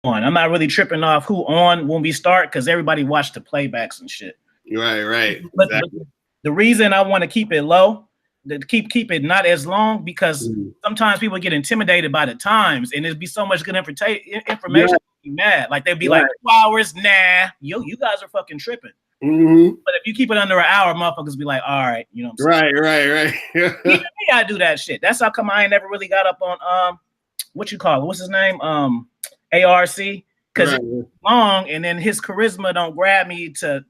on. I'm not really tripping off who on when we start because everybody watched the playbacks and shit. Right. But the reason I want to keep it low, to keep it not as long, because sometimes people get intimidated by the times, and there'd be so much good information. Be mad, like they'd be like 2 hours. Nah, you guys are fucking tripping. But if you keep it under an hour, motherfuckers be like, all right, you know what I'm saying? Right. Even me, I do that shit. That's how come I ain't never really got up on what you call it? What's his name? ARC, because it's long, and then his charisma don't grab me to,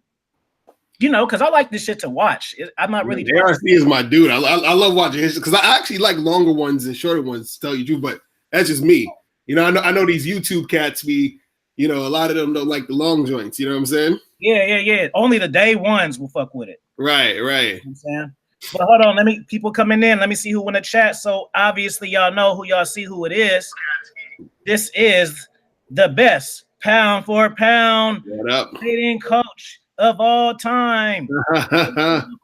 because I like this shit to watch. I'm not really. ARC is my dude. I love watching his because I actually like longer ones and shorter ones. To tell you the truth, but that's just me. I know these YouTube cats. A lot of them don't like the long joints. You know what I'm saying? Yeah. Only the day ones will fuck with it. Right. You know what I'm saying? But hold on, people coming in. Let me see who in the chat. So obviously y'all know who y'all see who it is. This is the best pound for pound dating coach of all time.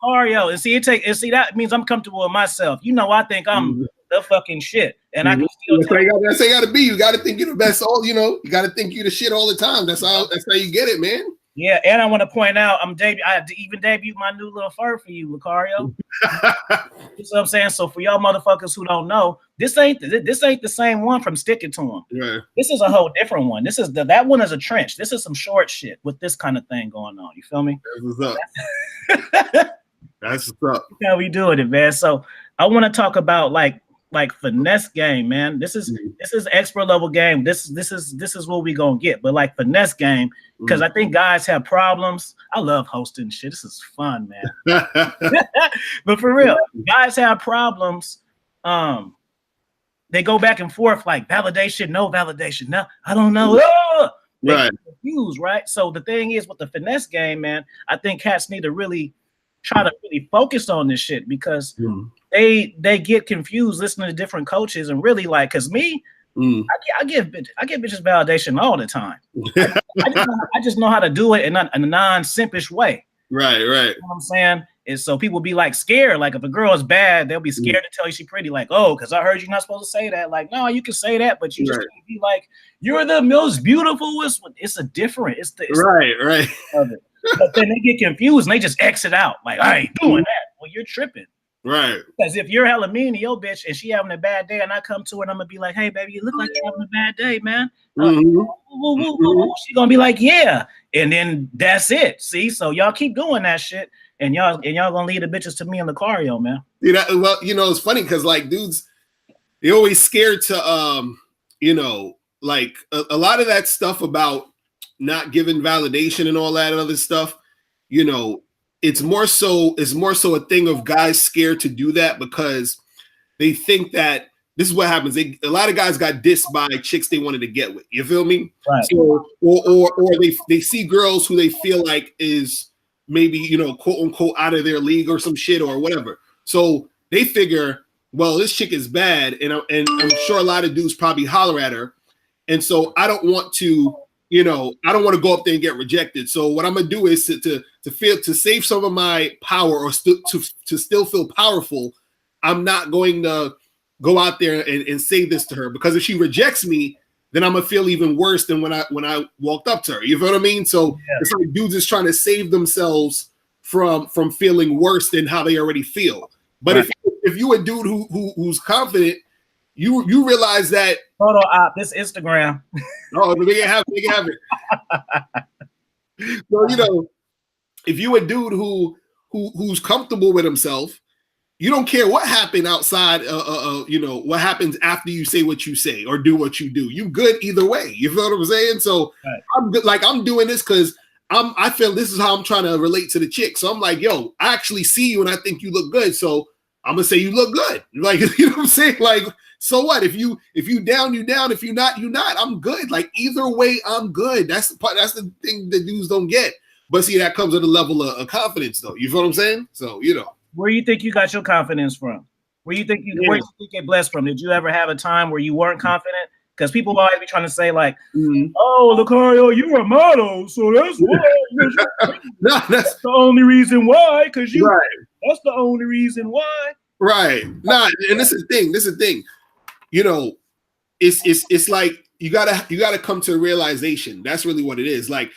Mario. And see, that means I'm comfortable with myself. I think I'm the fucking shit. And I can still that's how you gotta be. You gotta think you're the best. You gotta think you're the shit all the time. That's how you get it, man. Yeah, and I want to point out, I even debuted my new little fur for you, Lucario. You know what I'm saying? So for y'all motherfuckers who don't know, this ain't the same one from Stick It To 'Em. Yeah. This is a whole different one. This is that one is a trench. This is some short shit with this kind of thing going on. You feel me? That's what's up. That's what's up. How we doing it, man. So I want to talk about like finesse game, man. This is expert level game. This is what we gonna get. But like finesse game, because I think guys have problems. I love hosting shit. This is fun, man. But for real, guys have problems. They go back and forth like validation, no validation. No, I don't know. Right. Confused, right? So the thing is with the finesse game, man, I think cats need to really try to really focus on this shit because they get confused listening to different coaches and really like, cause me, I give bitches validation all the time. I just know how to do it in a non-simpish way. Right. You know what I'm saying? And so people be like scared. Like if a girl is bad, they'll be scared to tell you she's pretty. Like, oh, because I heard you're not supposed to say that. Like, no, you can say that, but you just can't be like, you're the most beautiful. It's a different. It's right. Of it. But then they get confused and they just exit out. Like, I ain't doing that. Well, you're tripping. Right. Because if you're hella mean to your bitch and she having a bad day and I come to her and I'm going to be like, hey, baby, you look like you're having a bad day, man. She going to be like, yeah. And then that's it. See? So y'all keep doing that shit and y'all going to lead the bitches to me in the Lucario, man. Well, it's funny because like dudes, they're always scared to, like a lot of that stuff about not giving validation and all that other stuff, it's more so a thing of guys scared to do that because they think that this is what happens. A lot of guys got dissed by chicks they wanted to get with. You feel me? Right. So, or they see girls who they feel like is maybe, quote unquote out of their league or some shit or whatever. So they figure, well, this chick is bad. And I'm sure a lot of dudes probably holler at her. And so I don't want to, I don't want to go up there and get rejected. So what I'm gonna do is to save some of my power or to still feel powerful. I'm not going to go out there and say this to her because if she rejects me, then I'm gonna feel even worse than when I walked up to her. You feel what I mean? So it's like dudes is trying to save themselves from feeling worse than how they already feel. But if you a dude who's confident, you realize that photo op this Instagram. Oh, they can have it. So if you a dude who's comfortable with himself, you don't care what happened outside. What happens after you say what you say or do what you do. You good either way. You feel what I'm saying? So I'm good. Like I'm doing this because I feel this is how I'm trying to relate to the chick. So I'm like, yo, I actually see you and I think you look good. So I'm gonna say you look good. Like, you know what I'm saying? Like, so what? If you down, you down. If you not, you not. I'm good. Like either way, I'm good. That's the part. That's the thing that dudes don't get. But see, that comes at a level of confidence, though. You feel what I'm saying? So where do you think you got your confidence from? Where do you think you get blessed from? Did you ever have a time where you weren't confident? Because people always be trying to say like, "Oh, Lucario, you're a model, so that's why." That's the only reason why. Because you. Right. That's the only reason why. Right. Nah, and this is the thing. It's like, you gotta come to a realization. That's really what it is. Like,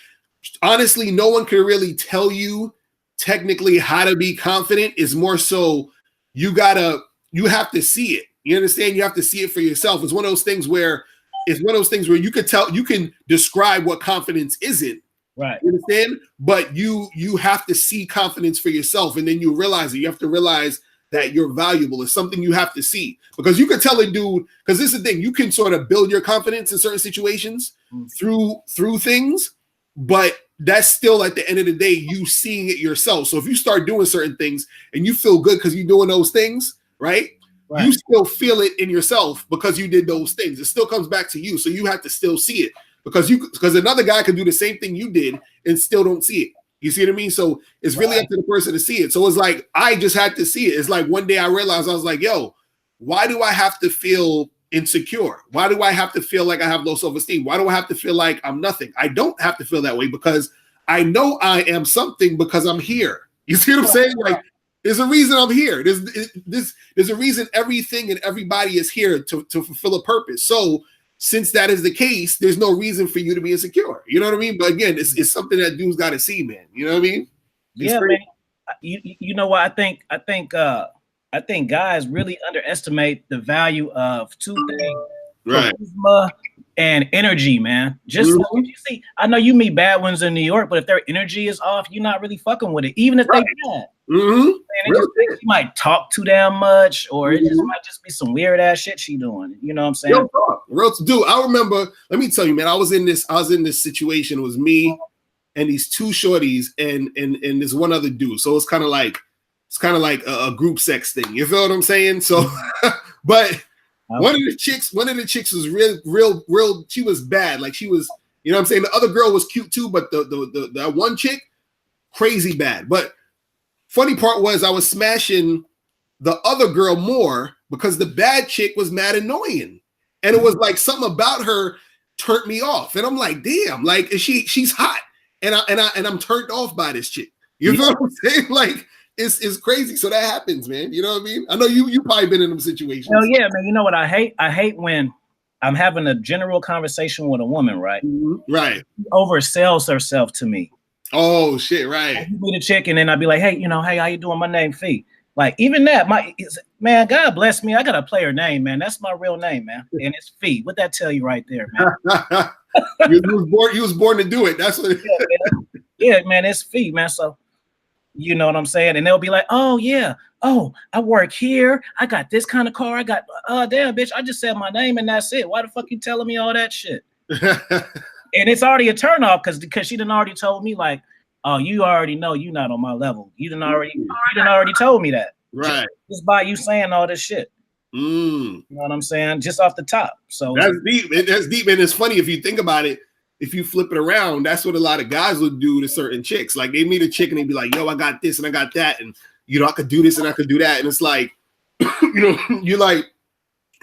honestly, no one can really tell you technically how to be confident. Is more so you have to see it. You understand? You have to see it for yourself. It's one of those things where you could tell, you can describe what confidence isn't. Right. You understand? But you have to see confidence for yourself, and then you realize it. You have to realize that you're valuable. It's something you have to see, because you could tell a dude, because this is the thing, you can sort of build your confidence in certain situations through things, but that's still at the end of the day, you seeing it yourself. So if you start doing certain things and you feel good because you're doing those things, right? You still feel it in yourself because you did those things. It still comes back to you. So you have to still see it, because another guy can do the same thing you did and still don't see it. You see what I mean? So it's really up to the person to see it. So it's like, I just had to see it. It's like one day I realized, I was like, yo, why do I have to feel insecure? Why do I have to feel like I have low self-esteem? Why do I have to feel like I'm nothing? I don't have to feel that way, because I know I am something, because I'm here. You see what I'm saying? Like, there's a reason I'm here. There's a reason everything and everybody is here to fulfill a purpose. So since that is the case, there's no reason for you to be insecure. You know what I mean? But again, it's something that dudes got to see, man. You know what I mean? Yeah, man. You know what? I think guys really underestimate the value of two things: charisma and energy, man. Just you see, I know you meet bad ones in New York, but if their energy is off, you're not really fucking with it, even if they bad. Man, she might talk too damn much, or it just might just be some weird ass shit she doing. You know what I'm saying? Dude, I remember. Let me tell you, man. I was in this situation. It was me and these two shorties and this one other dude. So it's kind of like a group sex thing. You feel what I'm saying? So, but one of the chicks was real. She was bad. Like, she was, you know what I'm saying? The other girl was cute too, but the one chick, crazy bad. But funny part was, I was smashing the other girl more because the bad chick was mad annoying. And it was like something about her turned me off. And I'm like, damn, like, she's hot. And I'm turned off by this chick. You know what I'm saying? Like, it's crazy. So that happens, man. You know what I mean? I know you probably been in them situations. Oh yeah, man. You know what I hate? I hate when I'm having a general conversation with a woman, right? Right. She oversells herself to me. Oh shit, right. You meet a chick and then I'd be like, hey, hey, how you doing? My name Fee. Like, even that, man, God bless me. I gotta play her name, man. That's my real name, man. And it's Fee. What that tell you right there, man? you was born to do it. That's what yeah, man, it's Fee, man. So you know what I'm saying? And they'll be like, oh yeah, oh, I work here. I got this kind of car. I got damn bitch, I just said my name and that's it. Why the fuck you telling me all that shit? And it's already a turnoff because she done already told me, like, oh, you already know you're not on my level. You done already told me that. Right. Just by you saying all this shit. You know what I'm saying? Just off the top. So that's deep. That's deep. And it's funny if you think about it, if you flip it around, that's what a lot of guys would do to certain chicks. Like, they meet a chick and they be like, yo, I got this and I got that. And, I could do this and I could do that. And it's like,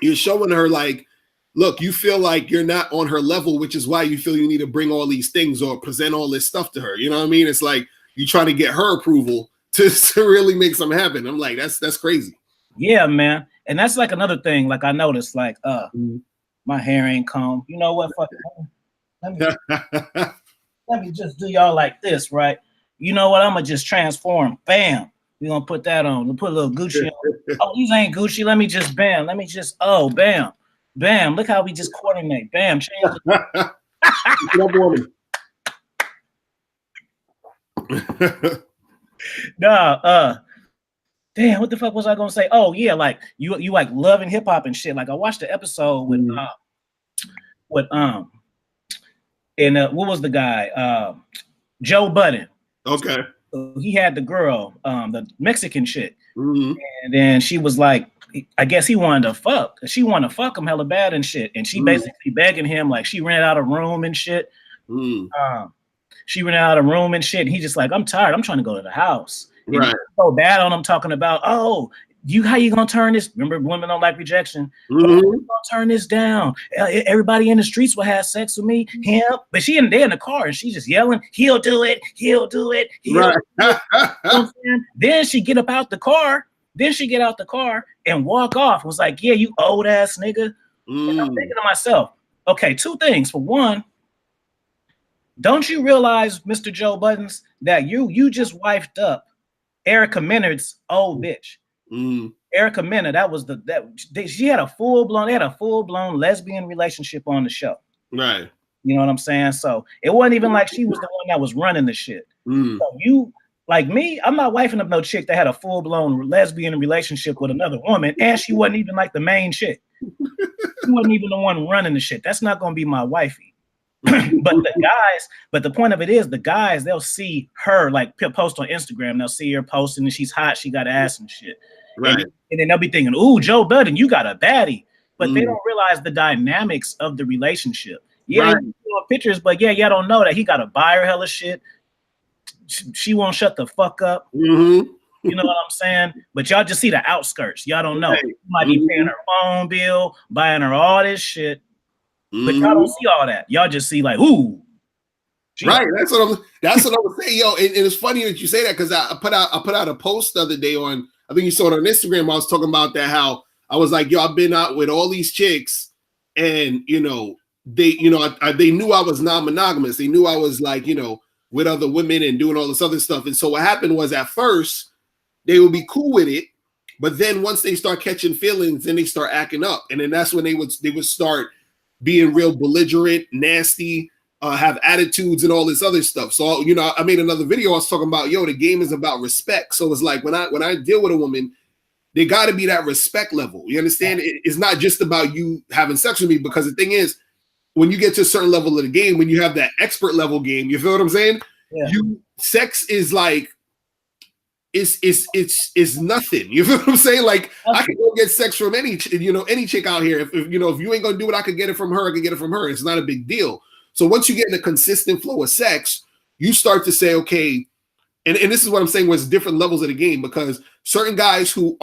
you're showing her, like, look, you feel like you're not on her level, which is why you feel you need to bring all these things or present all this stuff to her. You know what I mean? It's like you trying to get her approval to really make something happen. I'm like, that's crazy. Yeah, man. And that's like another thing. Like, I noticed, like, my hair ain't combed. You know what? Fuck it. Let me just do y'all like this, right? You know what? I'm gonna just transform. Bam. We're gonna put that on. We'll put a little Gucci on. Oh, these ain't Gucci. Let me just bam. Let me just bam. Bam. Look how we just coordinate. Bam. Change it. Damn, what the fuck was I gonna say? Oh yeah, like you like loving hip hop and shit. Like, I watched the episode with and what was the guy? Joe Budden. Okay. He had the girl, the Mexican chick, and then she was like, I guess he wanted to fuck. She wanted to fuck him hella bad and shit, and she basically begging him, like, she rented out a room and shit. She rented out a room and shit, and he just like, I'm tired. I'm trying to go to the house. And right. So bad on him, talking about, oh, how you gonna turn this? Remember, women don't like rejection. Oh, you gonna turn this down? Everybody in the streets will have sex with me. Him, but she in there in the car and she's just yelling, "He'll do it. He'll do it." Right. You know then she get out the car and walk off. Was like, "Yeah, you old ass nigga." And I'm thinking to myself, okay, two things. For one, don't you realize, Mr. Joe Buttons, that you just wifed up Erica Menard's old bitch. Erica Menard, she had a full-blown lesbian relationship on the show. Right. You know what I'm saying? So it wasn't even like she was the one that was running the shit. So you, like me, I'm not wifing up no chick that had a full-blown lesbian relationship with another woman, and she wasn't even like the main chick. She wasn't even the one running the shit. That's not gonna be my wifey. But the point of it is, the guys, they'll see her like post on Instagram, they'll see her posting and she's hot, she got ass and shit. Right. And then they'll be thinking, ooh, Joe Budden, you got a baddie. But they don't realize the dynamics of the relationship. Yeah, right. Pictures, but y'all don't know that he got to buy her hella shit. She won't shut the fuck up. You know what I'm saying? But y'all just see the outskirts. Y'all don't know. Right. You might be paying her phone bill, buying her all this shit. But y'all don't see all that. Y'all just see like, ooh. Right. That's what I'm saying, yo. And it's funny that you say that, because I put out a post the other day on, I think you saw it on Instagram. I was talking about that, how I was like, yo, I've been out with all these chicks, and they knew I was non-monogamous. They knew I was like, with other women and doing all this other stuff. And so what happened was, at first they would be cool with it, but then once they start catching feelings, then they start acting up, and then that's when they would start being real belligerent, nasty, have attitudes and all this other stuff. So I made another video. I was talking about, the game is about respect. So it's like when I deal with a woman, they got to be that respect level. You understand? It's not just about you having sex with me, because the thing is, when you get to a certain level of the game, when you have that expert level game, you feel what I'm saying? Yeah. Sex is like, it's nothing. You feel what I'm saying? Like, I can go get sex from any chick out here. If you ain't gonna do it, I could get it from her. I could get it from her. It's not a big deal. So once you get in a consistent flow of sex, you start to say, okay, and this is what I'm saying, was different levels of the game, because certain guys who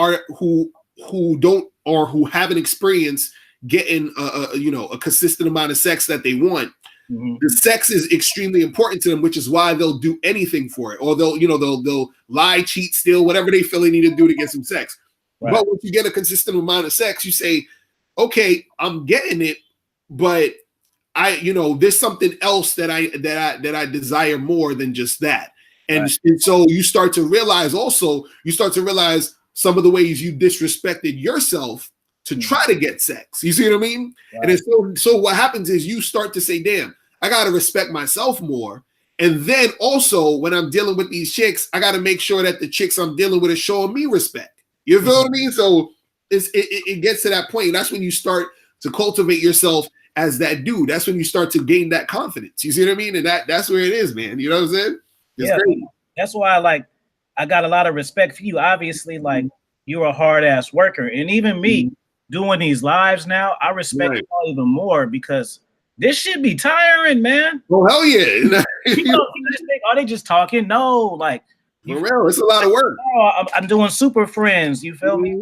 don't, or who haven't experienced getting a consistent amount of sex that they want, the sex is extremely important to them, which is why they'll do anything for it, or they'll lie, cheat, steal, whatever they feel they need to do to get some sex. Right. But once you get a consistent amount of sex, you say, okay, I'm getting it, but there's something else that I desire more than just that. And so you start to realize some of the ways you disrespected yourself to try to get sex. You see what I mean? Right. And so what happens is, you start to say, damn, I got to respect myself more. And then also, when I'm dealing with these chicks, I got to make sure that the chicks I'm dealing with are showing me respect. You feel what I mean? So it gets to that point. That's when you start to cultivate yourself as that dude. That's when you start to gain that confidence. You see what I mean? And that's where it is, man. You know what I'm saying? It's crazy. That's why I got a lot of respect for you. Obviously, like, you're a hard ass worker. And even me doing these lives now, I respect you all even more, because this shit be tiring, man. Oh, hell yeah. People just think, are they just talking? No, like, for real, it's a lot of work. I'm doing Super Friends, you feel me?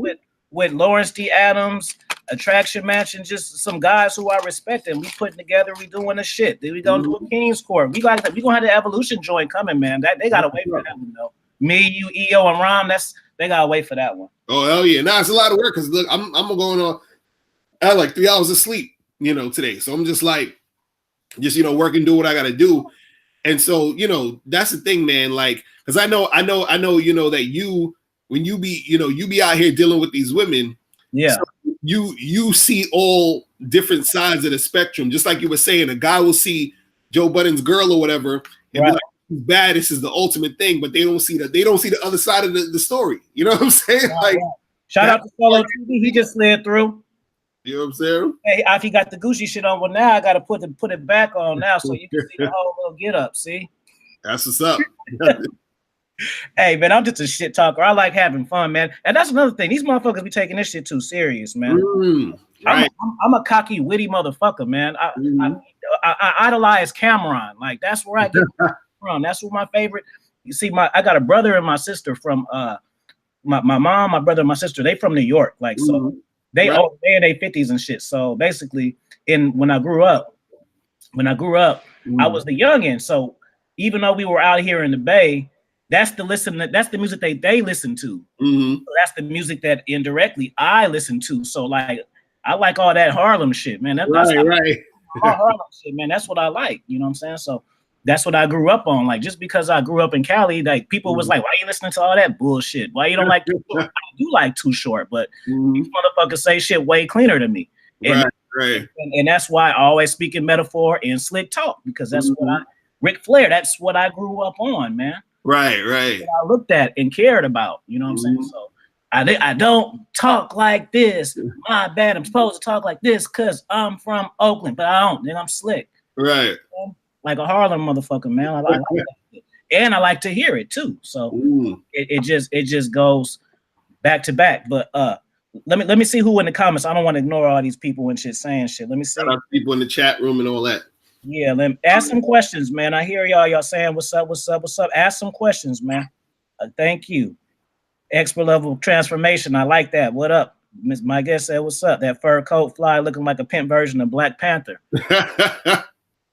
With Lawrence D. Adams, Attraction Match, and just some guys who I respect, and we putting together, we doing the shit. Then we gonna do a King's Court. We gonna have the Evolution joint coming, man. That they gotta wait for that one, though. Me, you, EO, and Rom, they gotta wait for that one. Oh, hell yeah. Nah, it's a lot of work, because look, I'm going on, I had like 3 hours of sleep, today. So I'm just working, do what I gotta do. And so, that's the thing, man. Like, because I know, that you, when you be out here dealing with these women, so you see all different sides of the spectrum. Just like you were saying, a guy will see Joe Budden's girl or whatever, and be like, bad, this is the ultimate thing, but they don't see the other side of the story. You know what I'm saying? Shout out to Solo TV, he just slid through. You know what I'm saying? Hey, if he got the Gucci shit on, well, now I gotta put it back on now, so you can see the whole little get up. See, that's what's up. Hey, man, I'm just a shit talker. I like having fun, man, and that's another thing. These motherfuckers be taking this shit too serious, man. Right. I'm a cocky, witty motherfucker, man. I idolize Cameron. Like, that's where I get from. That's what my favorite. You see, I got a brother and my sister from my mom, my brother, and my sister. They from New York, like, so they in their 50s and shit. So basically, when I grew up, I was the youngin'. So even though we were out here in the Bay, that's the music they listen to. So that's the music that indirectly I listen to. So like, I like all that Harlem shit, man. That's right. Harlem shit, man. That's what I like. You know what I'm saying? So that's what I grew up on. Like, just because I grew up in Cali, like, people was like, why you listening to all that bullshit? Why you don't like Too Short? I do like Too Short, but these motherfuckers say shit way cleaner than me. And, and that's why I always speak in metaphor and slick talk, because that's what Ric Flair, that's what I grew up on, man. Right. I looked at and cared about, you know what I'm saying? So I don't talk like this. My bad. I'm supposed to talk like this because I'm from Oakland, but I don't. Then I'm slick. Right. Like a Harlem motherfucker, man. I like that. And I like to hear it too. So it just goes back to back. But let me see who in the comments. I don't want to ignore all these people and shit saying shit. Let me see. People in the chat room and all that. Yeah, let me ask some questions, man. I hear y'all saying what's up. Ask some questions, man. Thank you. Expert level transformation. I like that. What up? My guest said, what's up? That fur coat fly looking like a pimp version of Black Panther.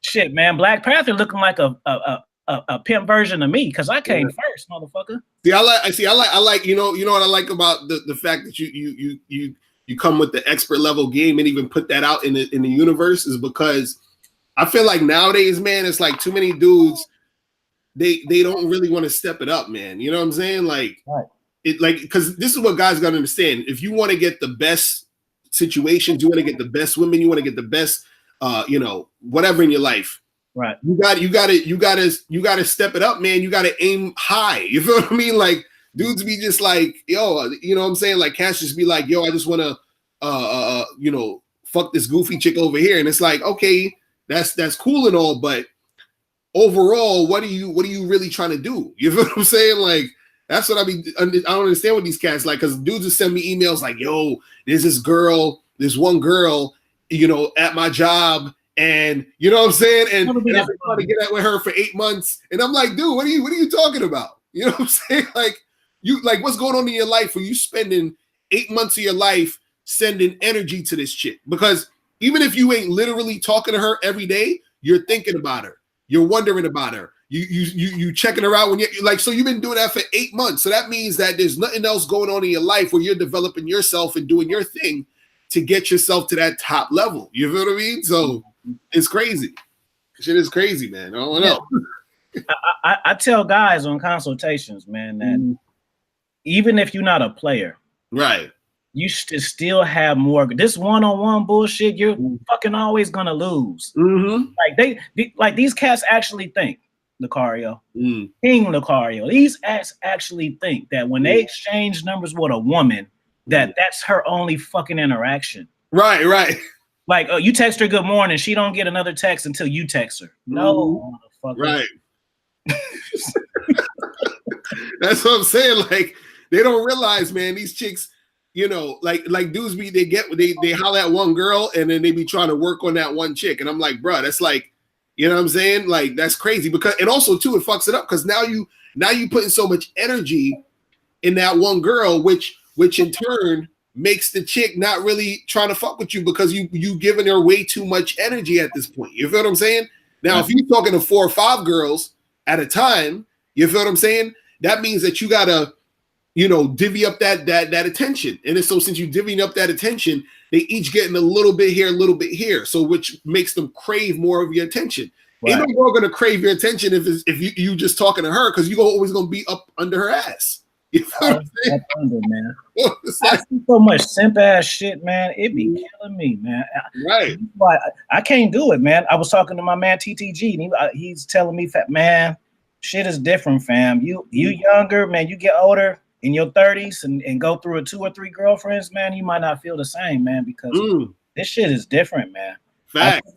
Shit, man. Black Panther looking like a pimp version of me, because I came first, motherfucker. I like you know what I like about the fact that you come with the expert level game and even put that out in the universe, is because I feel like nowadays, man, it's like too many dudes, they don't really want to step it up, man. You know what I'm saying? Like, it, like, because this is what guys got to understand. If you want to get the best situations, you want to get the best women, you want to get the best, whatever in your life. Right. You got to step it up, man. You got to aim high. You feel what I mean? Like, dudes be just like, yo, you know what I'm saying? Like, Cash just be like, yo, I just want to, fuck this goofy chick over here. And it's like, okay, that's cool and all, but overall, what are you really trying to do? You feel what I'm saying? Like, that's what I don't understand with these cats. Like, because dudes just send me emails like, yo, there's this one girl, at my job, and you know what I'm saying? And I've been trying to get out with her for 8 months. And I'm like, dude, what are you talking about? You know what I'm saying? Like, what's going on in your life where you spending 8 months of your life sending energy to this chick? Because even if you ain't literally talking to her every day, you're thinking about her. You're wondering about her. You checking her out when you're like, so you've been doing that for 8 months. So that means that there's nothing else going on in your life where you're developing yourself and doing your thing to get yourself to that top level. You feel what I mean? So it's crazy. Shit is crazy, man. I don't know. I tell guys on consultations, man, that even if you're not a player, right, you should still have more. This one-on-one bullshit, you're fucking always gonna lose. Like like these cats actually think, Lucario, King Lucario, these cats actually think that when they exchange numbers with a woman, that's her only fucking interaction. Right. Like, you text her good morning, she don't get another text until you text her. No, motherfucker. Right. That's what I'm saying. Like, they don't realize, man, these chicks, like dudes they holler at one girl and then they be trying to work on that one chick. And I'm like, bro, that's like, you know what I'm saying? Like, that's crazy, because, and also too, it fucks it up, because now you putting so much energy in that one girl, which in turn makes the chick not really trying to fuck with you, because you giving her way too much energy at this point. You feel what I'm saying? Now, if you're talking to 4 or 5 girls at a time, you feel what I'm saying? That means that you gotta, divvy up that attention. And so since you divvying up that attention, they each getting a little bit here, a little bit here. So which makes them crave more of your attention. Right. Ain't no girl gonna crave your attention if you just talking to her, because you always gonna be up under her ass. You know what I'm saying? Man. I see so much simp ass shit, man. It be killing me, man. Right. I can't do it, man. I was talking to my man TTG, and he's telling me, man, shit is different, fam. You younger, man. You get older, in your 30s, and go through 2 or 3 girlfriends, man, you might not feel the same, man, because this shit is different, man. Fact.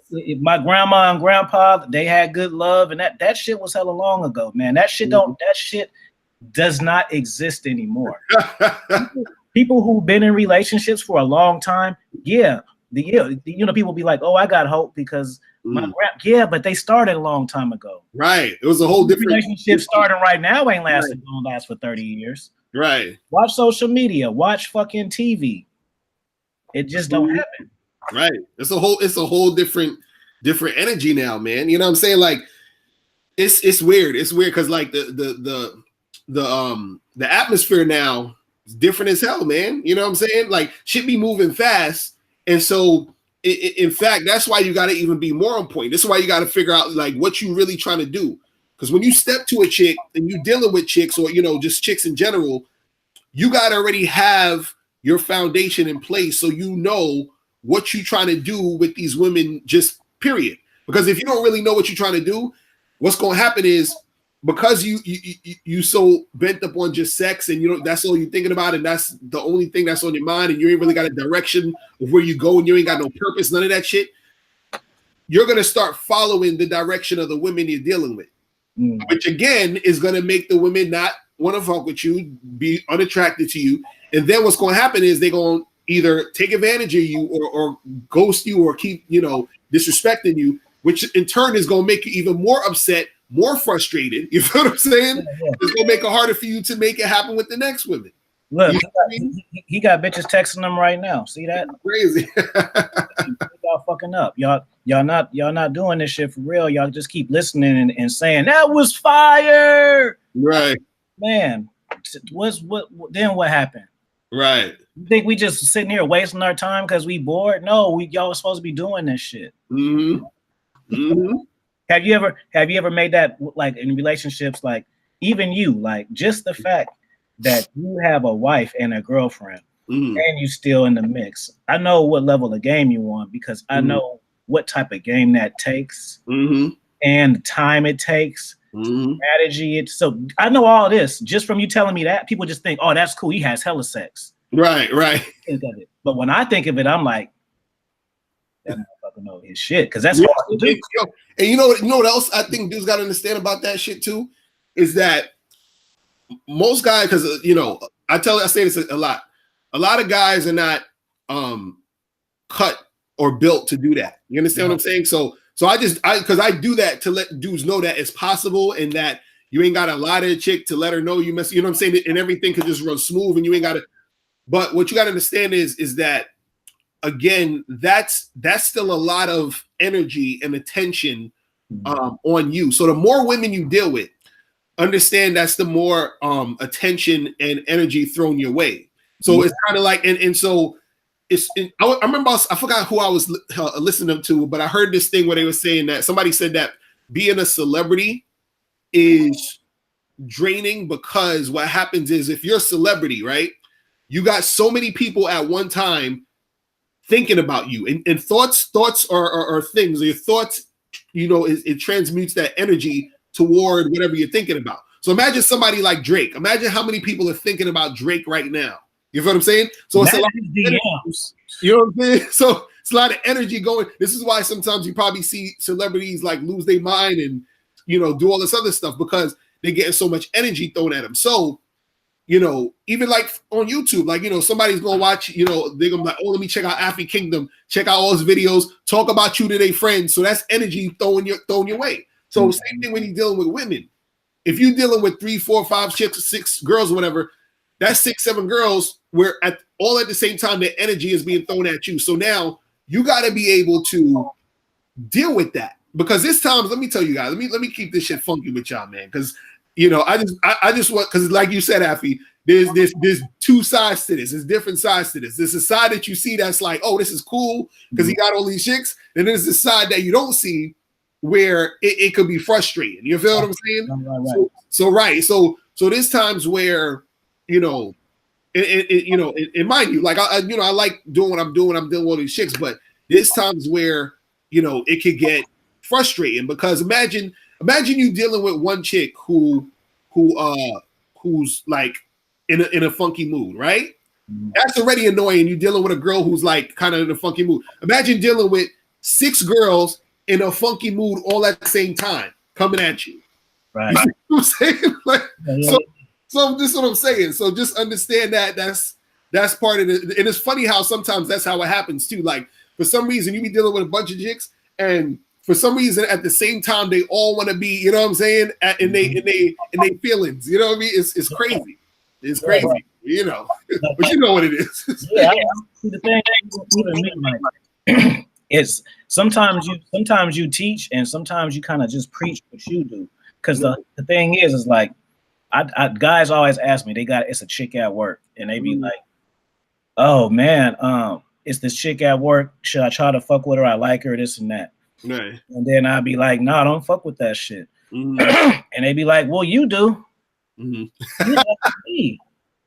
My grandma and grandpa, they had good love, and that shit was hella long ago, man. That shit does not exist anymore. People who've been in relationships for a long time, people be like, oh, I got hope because but they started a long time ago. Right. It was a whole different relationship starting right now ain't lasting, gonna last for 30 years. Right. Watch social media, watch fucking TV. It just don't happen. Right. It's a whole different energy now, man. You know what I'm saying? Like, it's weird. It's weird because like the atmosphere now is different as hell, man. You know what I'm saying? Like, shit be moving fast, and so in fact, that's why you got to even be more on point. This is why you got to figure out like what you really trying to do. Because when you step to a chick and you dealing with chicks or, you know, just chicks in general, you got to already have your foundation in place. So you know what you're trying to do with these women, just period. Because if you don't really know what you're trying to do, what's going to happen is because you so bent up on just sex and you know that's all you're thinking about and that's the only thing that's on your mind and you ain't really got a direction of where you go and you ain't got no purpose, none of that shit, you're going to start following the direction of the women you're dealing with, which again is going to make the women not want to fuck with you, be unattracted to you. And then what's going to happen is they're going to either take advantage of you or ghost you or keep, you know, disrespecting you, which in turn is going to make you even more upset, more frustrated. You feel what I'm saying? Yeah. It's gonna make it harder for you to make it happen with the next women. Look, he got bitches texting him right now. See that? Crazy. Y'all fucking up. Y'all not doing this shit for real. Y'all just keep listening and saying that was fire. Right. Man, what happened? Right. You think we just sitting here wasting our time because we bored? No, y'all was supposed to be doing this shit. Mm-hmm. Mm-hmm. Have you ever made that like in relationships, like even you, like just the fact that you have a wife and a girlfriend and you still in the mix? I know what level of game you want because I know what type of game that takes and the time it takes, strategy. So I know all this just from you telling me that. People just think, oh, that's cool. He has hella sex. Right. Think of it. But when I think of it, I'm like, that motherfucker know his shit because that's hard to do. And you know what else I think dudes got to understand about that shit too is that most guys, because you know, I say this a lot. A lot of guys are not cut or built to do that. You understand what I'm saying? So because I do that to let dudes know that it's possible and that you ain't got to lie to a chick to let her know you mess. You know what I'm saying? And everything could just run smooth and you ain't got to. But what you got to understand is that. Again, that's still a lot of energy and attention on you. So the more women you deal with, understand that's the more attention and energy thrown your way. So it's kind of like, and so I remember I forgot who I was listening to, but I heard this thing where they were saying that somebody said that being a celebrity is draining because what happens is if you're a celebrity, right, you got so many people at one time thinking about you and thoughts are things. Your thoughts, you know, it transmutes that energy toward whatever you're thinking about. So imagine somebody like Drake. Imagine how many people are thinking about Drake right now. You feel what I'm saying? So it's a lot of energy, you know what I'm saying? So it's a lot of energy going. This is why sometimes you probably see celebrities like lose their mind and, you know, do all this other stuff because they're getting so much energy thrown at them. So, you know, even like on YouTube, like, you know, somebody's going to watch, you know, they're going to be like, oh, let me check out Affy Kingdom, check out all his videos, talk about you to their friends. So that's energy thrown your way. So same thing when you're dealing with women. If you're dealing with 3, 4, 5, 6 girls or whatever, that's 6, 7 girls where all at the same time, their energy is being thrown at you. So now you got to be able to deal with that because this time, let me tell you guys, let me keep this shit funky with y'all, man. Because you know, I just want, because like you said, Affy, there's two sides to this. There's different sides to this. There's a side that you see that's like, oh, this is cool because he got all these chicks. And there's the side that you don't see where it could be frustrating. You feel what I'm saying? Right. So there's times where, you know, and mind you, like I like doing what I'm doing. I'm dealing with all these chicks, but there's times where, you know, it could get frustrating because imagine you dealing with one chick who's like in a funky mood, right? That's already annoying. You're dealing with a girl who's like kind of in a funky mood. Imagine dealing with 6 girls in a funky mood all at the same time coming at you. Right. You know what I'm saying? Like, so this is what I'm saying. So just understand that's part of it. And it's funny how sometimes that's how it happens too. Like for some reason you be dealing with a bunch of chicks and for some reason, at the same time, they all want to be, you know what I'm saying, in they feelings. You know what I mean? It's crazy. It's crazy. You know, but you know what it is. Yeah. The thing is, sometimes you teach, and sometimes you kind of just preach what you do. Because the thing is like, I guys always ask me, it's a chick at work, and they be like, oh man, it's this chick at work. Should I try to fuck with her? I like her, this and that. Right. And then I'd be like, no, don't fuck with that shit. And they'd be like, well, you do. You have me.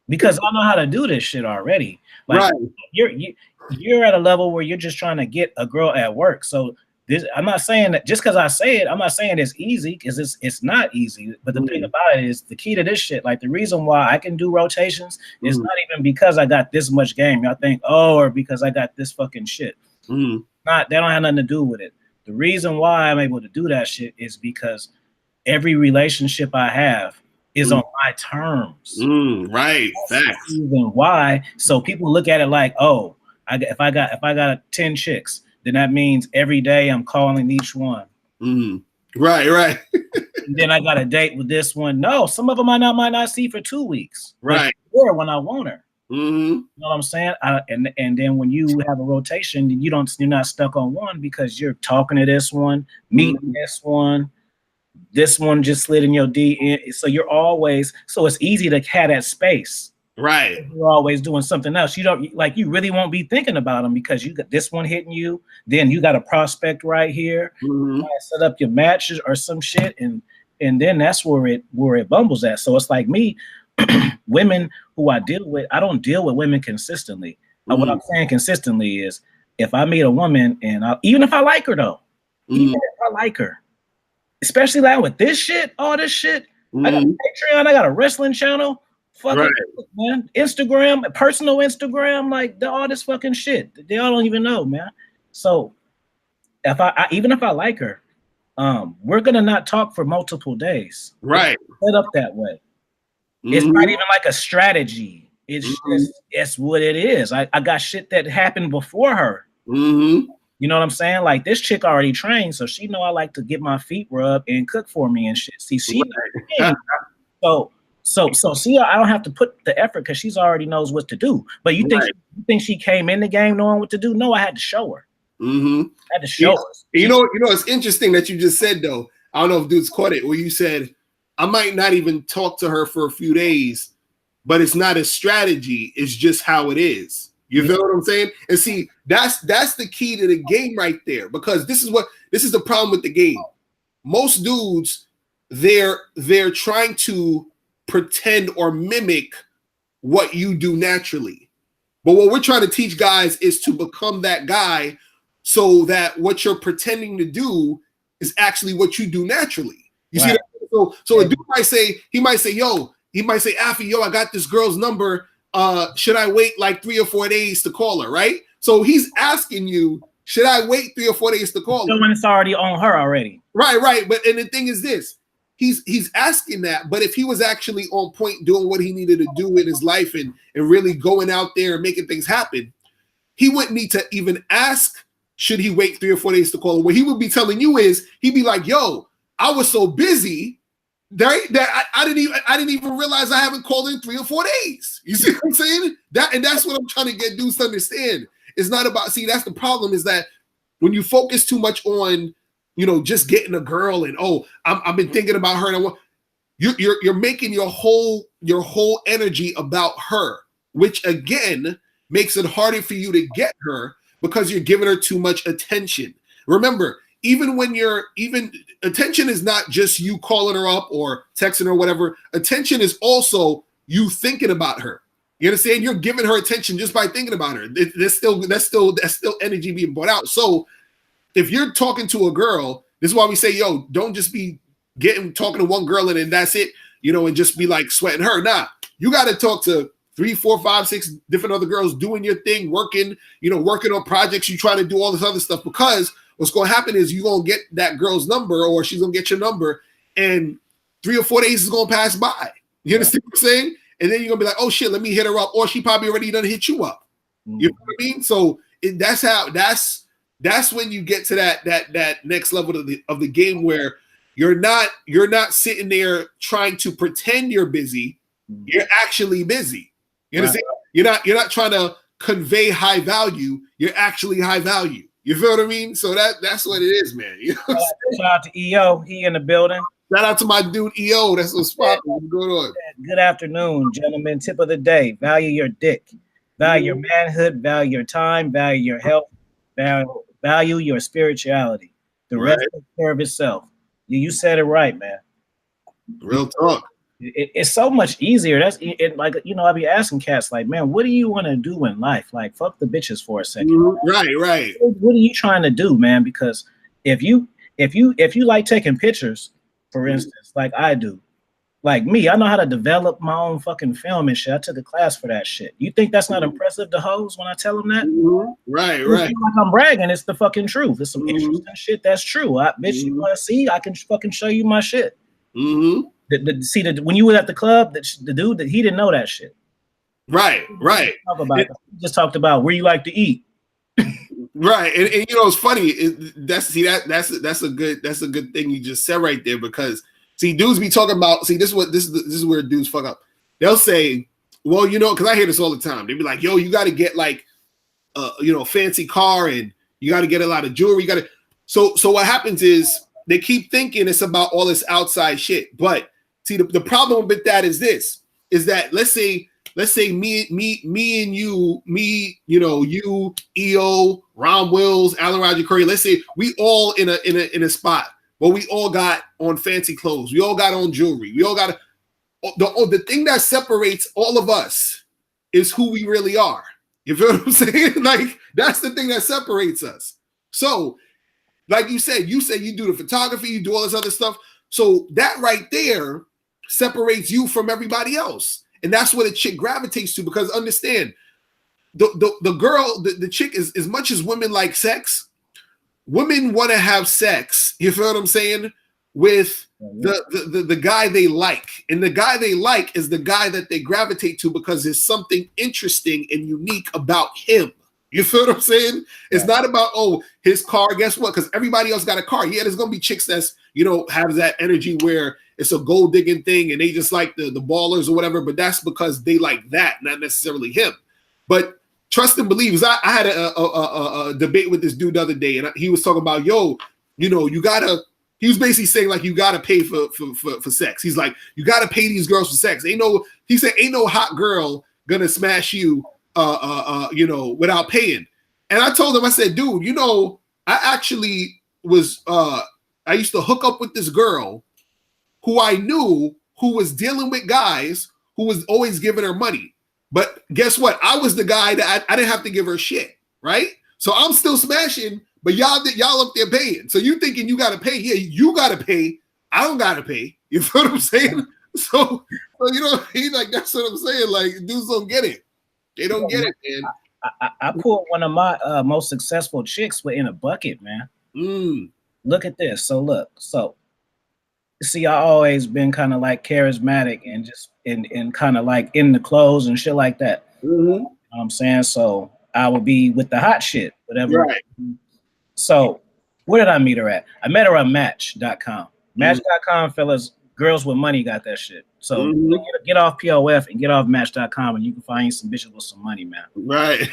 Because I know how to do this shit already. Like you're at a level where you're just trying to get a girl at work. So this, I'm not saying that just because I say it, I'm not saying it's easy, because it's not easy. But the thing about it is, the key to this shit, like the reason why I can do rotations is not even because I got this much game. Y'all think, oh, or because I got this fucking shit. Not, they don't have nothing to do with it. The reason why I'm able to do that shit is because every relationship I have is on my terms. Right. That's the reason why. So people look at it like, oh, if I got 10 chicks, then that means every day I'm calling each one. Right. And then I got a date with this one. No, some of them I might not see for 2 weeks. Right. Or when I want her. You know what I'm saying? And then when you have a rotation, you're not stuck on one, because you're talking to this one, meeting this one. This one just slid in your D. So you're always, so it's easy to have that space. Right. You're always doing something else. You don't, like, you really won't be thinking about them, because you got this one hitting you. Then you got a prospect right here. You set up your matches or some shit. And then that's where it bumbles at. So it's like me, women who I deal with, I don't deal with women consistently. What I'm saying consistently is, if I meet a woman and even if I like her though, even if I like her, especially like with this shit, all this shit. I got a Patreon, I got a wrestling channel, fucking man, Instagram, personal Instagram, like all this fucking shit. They all don't even know, man. So if I even if I like her, we're gonna not talk for multiple days. Right. It's set up that way. It's not even like a strategy. It's just, it's what it is. I got shit that happened before her. You know what I'm saying? Like, this chick already trained, so she know I like to get my feet rubbed and cook for me and shit. See, she so see, I don't have to put the effort, because she's already knows what to do. But you think she came in the game knowing what to do? No, I had to show her. I had to show her. You know, it's interesting that you just said, though. I don't know if dudes caught it, where you said, I might not even talk to her for a few days, but it's not a strategy. It's just how it is. You feel what I'm saying? And see, that's the key to the game right there, because this is the problem with the game. Most dudes, they're trying to pretend or mimic what you do naturally. But what we're trying to teach guys is to become that guy, so that what you're pretending to do is actually what you do naturally. You see that? So a dude might say, Affy, yo, I got this girl's number. Should I wait like 3 or 4 days to call her, right? So he's asking you, should I wait 3 or 4 days to call her? When it's already on her already. Right. But and the thing is this, he's asking that, but if he was actually on point doing what he needed to do in his life and really going out there and making things happen, he wouldn't need to even ask, should he wait 3 or 4 days to call her? What he would be telling you is, he'd be like, yo, I was so busy that I didn't even realize I haven't called in 3 or 4 days. You see what I'm saying? That's what I'm trying to get dudes to understand. It's not about, see, that's the problem, is that when you focus too much on, just getting a girl and, I've been thinking about her, and you're making your whole energy about her, which again makes it harder for you to get her, because you're giving her too much attention. Remember, even attention is not just you calling her up or texting her or whatever. Attention is also you thinking about her. You understand? You're giving her attention just by thinking about her. That's still energy being brought out. So if you're talking to a girl, this is why we say, yo, don't just be talking to one girl and then that's it, and just be like sweating her. Nah, you got to talk to 3, 4, 5, 6 different other girls doing your thing, working on projects. You trying to do all this other stuff, because what's going to happen is you're going to get that girl's number, or she's going to get your number, and 3 or 4 days is going to pass by. You understand what I'm saying? And then you're going to be like, oh shit, let me hit her up. Or she probably already done hit you up. You know what I mean? So that's when you get to that next level of the game, where you're not sitting there trying to pretend you're busy. You're actually busy. You understand? You're not trying to convey high value. You're actually high value. You feel what I mean? So that's what it is, man. Shout out to EO. He in the building. Shout out to my dude EO. That's what's popping. What's going on? Good afternoon, gentlemen. Tip of the day. Value your dick. Value your manhood, value your time, value your health, value your spirituality. The rest takes care of itself. You said it right, man. Real talk. It's so much easier. That's it, like, you know, I be asking cats like, man, what do you want to do in life? Like, fuck the bitches for a second. Right. What are you trying to do, man? Because if you like taking pictures, for instance, like I do, like me, I know how to develop my own fucking film and shit. I took a class for that shit. You think that's not impressive to hoes when I tell them that? Right. Like I'm bragging. It's the fucking truth. It's some interesting shit that's true. Bitch, you want to see? I can fucking show you my shit. When you were at the club, the dude that he didn't know that shit. Right. He just talked about where you like to eat. Right, and you know it's funny. That's a good thing you just said right there, because see, dudes be talking about, this is where dudes fuck up. They'll say, well, you know, because I hear this all the time. They be like, yo, you got to get like you know, fancy car, and you got to get a lot of jewelry. You got to. So what happens is they keep thinking it's about all this outside shit. But see, the problem with that is that let's say me and you, you know, you, EO, Ron Wills, Alan Roger Curry, let's say we all in a spot where we all got on fancy clothes. We all got on jewelry. We all got the thing that separates all of us is who we really are. You feel what I'm saying? Like, that's the thing that separates us. So, like you said you do the photography, you do all this other stuff. So that right there separates you from everybody else. And that's what a chick gravitates to, because understand, the girl, the chick, is as much as women like sex, women want to have sex, you feel what I'm saying, with the guy they like. And the guy they like is the guy that they gravitate to because there's something interesting and unique about him. You feel what I'm saying? It's not about, oh, his car, guess what? Because everybody else got a car. Yeah, there's going to be chicks that's, you know, have that energy where it's a gold digging thing and they just like the ballers or whatever, but that's because they like that, not necessarily him. But trust and believe. I had a debate with this dude the other day, and he was talking about, yo, you know, he was basically saying like, you got to pay for sex. He's like, you got to pay these girls for sex. He said, ain't no hot girl gonna smash you, you know, without paying. And I told him, I said, dude, you know, I actually was, I used to hook up with this girl who I knew who was dealing with guys who was always giving her money. But guess what? I was the guy that I didn't have to give her shit, right? So I'm still smashing, but y'all up there paying. So you thinking you got to pay? Yeah, you got to pay. I don't got to pay. You feel what I'm saying? So you know, he's like, that's what I'm saying. Like, dudes don't get it. They don't get it, man. I pulled one of my most successful chicks in a bucket, man. Look at this. So see, I always been kind of like charismatic and just in kind of like in the clothes and shit like that. You know what I'm saying? So I would be with the hot shit, whatever. Right. So where did I meet her at? I met her on Match.com. Match.com, fellas, girls with money got that shit. So get off POF and get off Match.com, and you can find some bitches with some money, man. Right.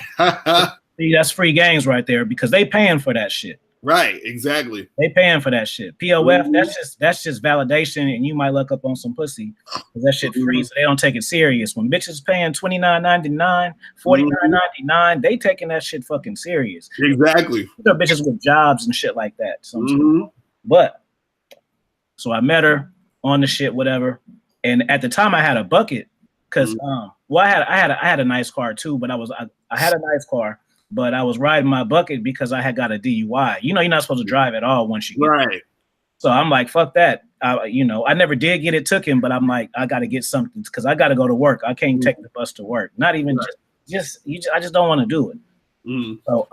See, that's free games right there, because they paying for that shit. Right, exactly. They paying for that shit. POF, that's just validation, and you might look up on some pussy because that shit free, so they don't take it serious. When bitches paying $29.99, $49.99, they taking that shit fucking serious. Exactly. These are bitches with jobs and shit like that. But so I met her on the shit, whatever, and at the time I had a bucket because I had a nice car too, but I had a nice car. But I was riding my bucket because I had got a DUI. You know, you're not supposed to drive at all once you get right. So I'm like, fuck that. You know, I never did get it took but I'm like, I got to get something because I got to go to work. I can't take the bus to work. Not even I just don't want to do it. So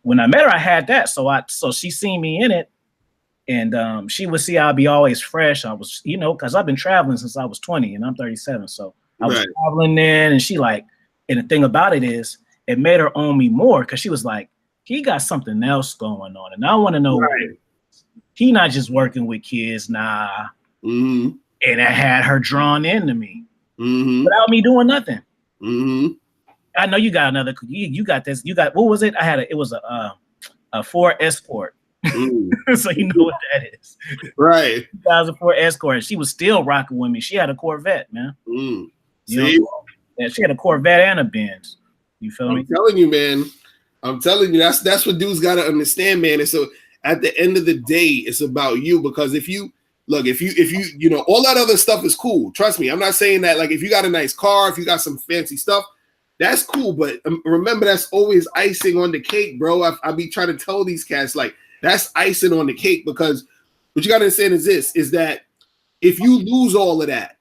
when I met her, I had that. So she seen me in it, and she would see I'd be always fresh. I was, you know, because I've been traveling since I was 20 and I'm 37. So I was traveling then, and she like, and the thing about it is, it made her own me more because she was like, he got something else going on. And I want to know, he not just working with kids, nah. And it had her drawn into me without me doing nothing. I know you got another, you got this, you got, what was it? It was a Ford Escort. So you know what that is. Right. 2004 Escort. She was still rocking with me. She had a Corvette, man. You know? Yeah, she had a Corvette and a Benz. You feel me? I'm telling you, man. I'm telling you, that's what dudes got to understand, man. And so at the end of the day, it's about you, because if you all that other stuff is cool. Trust me, I'm not saying that like if you got a nice car, if you got some fancy stuff, that's cool. But remember, that's always icing on the cake, bro. I be trying to tell these cats like that's icing on the cake, because what you got to understand is that if you lose all of that,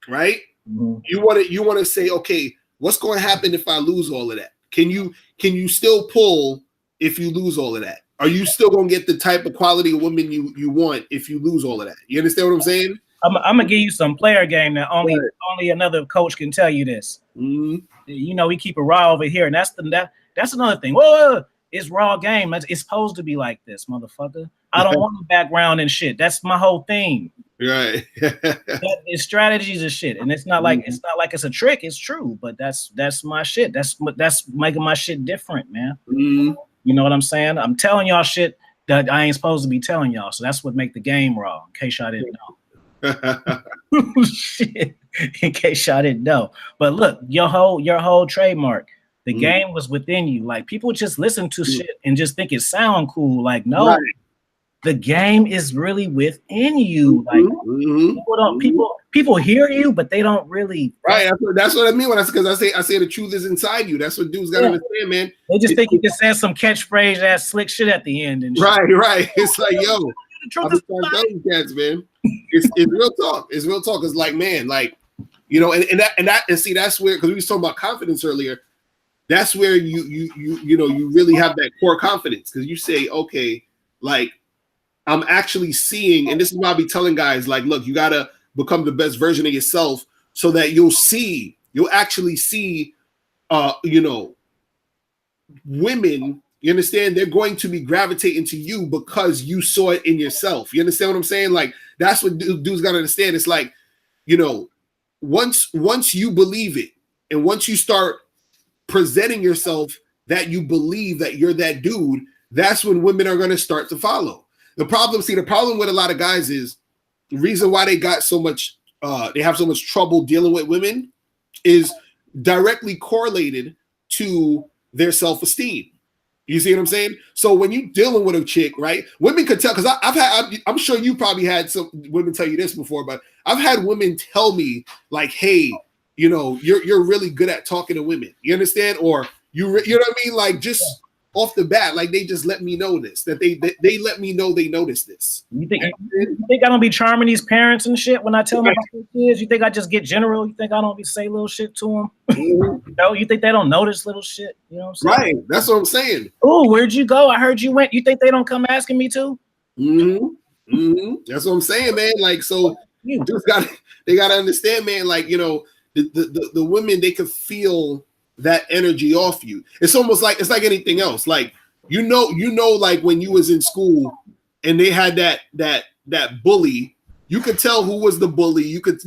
right? Mm-hmm. You want to say, okay, what's going to happen if I lose all of that? Can you still pull if you lose all of that? Are you still gonna get the type of quality of women you want if you lose all of that? You understand what I'm saying? I'm gonna give you some player game that only another coach can tell you this. Mm-hmm. You know, we keep it raw over here, and that's another thing. Whoa, it's raw game. It's supposed to be like this, motherfucker. I don't want a background and shit. That's my whole thing. Right. It's strategies and shit, and it's not like it's a trick. It's true, but that's my shit. That's making my shit different, man. Mm-hmm. You know what I'm saying? I'm telling y'all shit that I ain't supposed to be telling y'all. So that's what make the game raw. In case y'all didn't know. Shit. In case y'all didn't know. But look, your whole trademark. The game was within you. Like people just listen to shit and just think it sound cool. Like no. Right. The game is really within you. Like people hear you, but they don't really. Right. That's what I mean when I say the truth is inside you. That's what dudes gotta understand, man. They just think you can say some catchphrase ass slick shit at the end and shit. Right. It's like, yo, the truth is those cats, man. It's real talk. It's real talk. It's like, man, like, you know, and see that's where, because we was talking about confidence earlier. That's where you really have that core confidence, because you say, okay, like. I'm actually seeing, and this is why I be telling guys, like, look, you got to become the best version of yourself so that you'll actually see, women, you understand, they're going to be gravitating to you because you saw it in yourself. You understand what I'm saying? Like, that's what dudes got to understand. It's like, you know, once you believe it, and once you start presenting yourself that you believe that you're that dude, that's when women are going to start to follow. The problem with a lot of guys is the reason why they got so much, they have so much trouble dealing with women is directly correlated to their self-esteem. You see what I'm saying? So when you dealing with a chick, right? Women could tell, because I'm sure you probably had some women tell you this before, but I've had women tell me like, hey, you know, you're really good at talking to women. You understand? Or you know what I mean? Like just. Yeah. Off the bat, like they just let me know this, that they let me know they noticed this. You think I don't be charming these parents and shit when I tell them about their kids? You think I just get general? You think I don't be say little shit to them? Mm-hmm. No, you think they don't notice little shit? You know what I'm saying? Right. That's what I'm saying. Oh, where'd you go? I heard you went. You think they don't come asking me too? Mm-hmm. Mm-hmm. That's what I'm saying, man. Like, so they gotta understand, man. Like, you know, the women, they could feel that energy off you. It's almost like it's like anything else. Like you know, like when you was in school and they had that bully, you could tell who was the bully. You could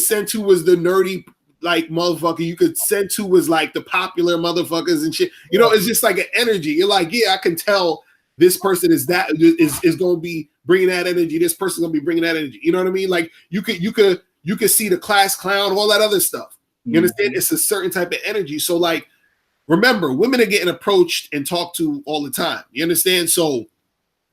sense who was the nerdy like motherfucker. You could sense who was like the popular motherfuckers and shit. You know, it's just like an energy. You're like, yeah, I can tell this person is going to be bringing that energy. This person's going to be bringing that energy. You know what I mean? Like you could see the class clown, all that other stuff. You understand? It's a certain type of energy. So, like, remember, women are getting approached and talked to all the time. You understand? So,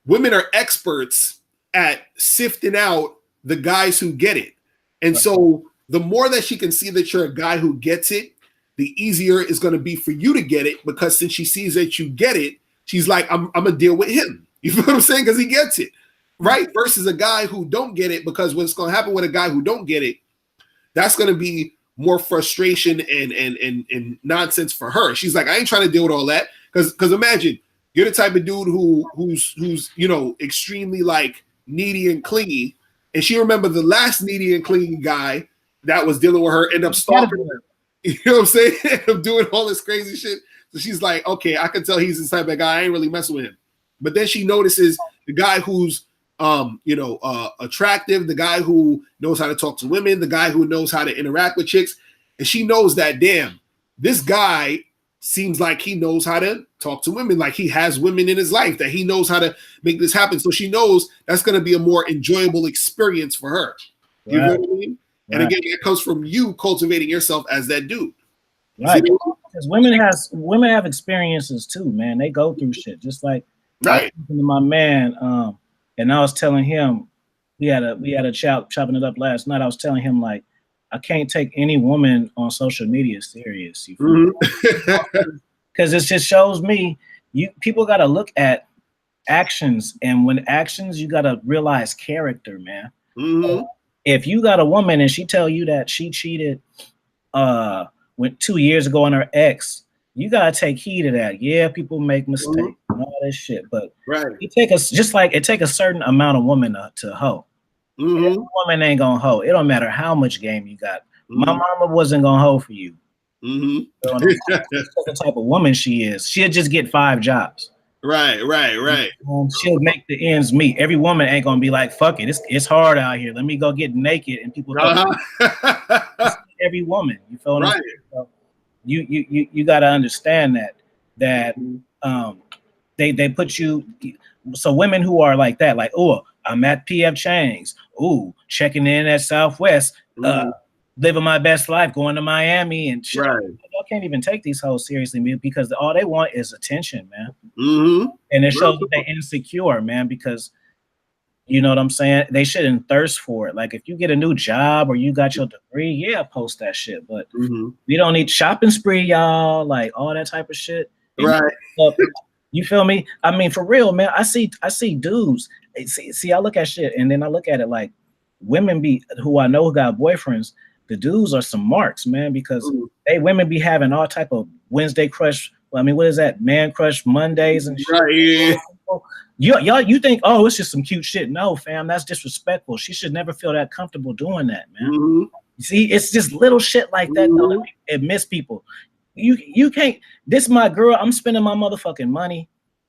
women are experts at sifting out the guys who get it. And so, the more that she can see that you're a guy who gets it, the easier it's going to be for you to get it, because since she sees that you get it, she's like, I'm going to deal with him. You know what I'm saying? Because he gets it, right? Versus a guy who don't get it, because what's going to happen with a guy who don't get it, that's going to be more frustration and nonsense for her. She's like, I ain't trying to deal with all that. Because imagine you're the type of dude who's you know, extremely like needy and clingy, and she remember the last needy and clingy guy that was dealing with her end up stalking her. You know what I'm saying? Of doing all this crazy shit. So she's like, okay, I can tell he's the type of guy, I ain't really messing with him. But then she notices the guy who's attractive, the guy who knows how to talk to women, the guy who knows how to interact with chicks. And she knows that, damn, this guy seems like he knows how to talk to women, like he has women in his life, that he knows how to make this happen. So she knows that's going to be a more enjoyable experience for her. You know what I mean? Right. And again, it comes from you cultivating yourself as that dude. Right. Because women have experiences too, man. They go through shit. Just like I was Right. talking to my man, and I was telling him we had a chopping it up last night. I was telling him like I can't take any woman on social media serious. You feel me? Because it just shows me people got to look at actions, and when actions, you got to realize character, man. If you got a woman and she tell you that she cheated went 2 years ago on her ex, you gotta take heed of that. Yeah, people make mistakes and all that shit, but it take us just like it take a certain amount of woman to hoe. Every woman ain't gonna hoe. It don't matter how much game you got. My mama wasn't gonna hoe for you. That's the type of woman she is. She'll just get 5 jobs. Right. She'll make the ends meet. Every woman ain't gonna be like, fuck it, it's hard out here. Let me go get naked and people every woman. You feel what I'm saying? So you gotta understand that they put you, so women who are like that, like, oh, I'm at PF Chang's, ooh, checking in at Southwest, living my best life, going to Miami and shit. Y'all can't even take these hoes seriously, man, because all they want is attention, man. And it shows that they're insecure, man, because you know what I'm saying? They shouldn't thirst for it. Like if you get a new job or you got your degree, yeah, post that shit. But we don't need shopping spree, y'all, like all that type of shit. You feel me? I mean, for real, man. I see dudes. See, I look at shit and then I look at it like women who I know who got boyfriends. The dudes are some marks, man, because women be having all type of Wednesday crush. I mean, what is that? Man crush Mondays and shit. You think, oh, it's just some cute shit. No, fam, that's disrespectful. She should never feel that comfortable doing that, man. You see, it's just little shit like that though, that it miss people. You can't. This is my girl. I'm spending my motherfucking money,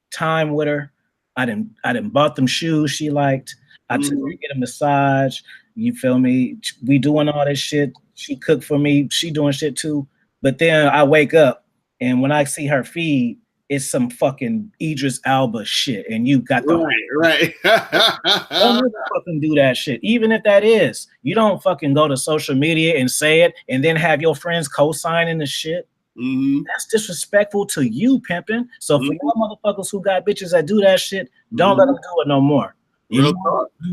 time with her. I didn't bought them shoes she liked. I took her to get a massage. You feel me? We doing all this shit. She cooked for me. She doing shit too. But then I wake up and when I see her feed, it's some fucking Idris Elba shit, and you got the Don't ever fucking do that shit. Even if that is, you don't fucking go to social media and say it, and then have your friends co-signing the shit. That's disrespectful to you, pimping. So for y'all motherfuckers who got bitches that do that shit, don't let them do it no more. You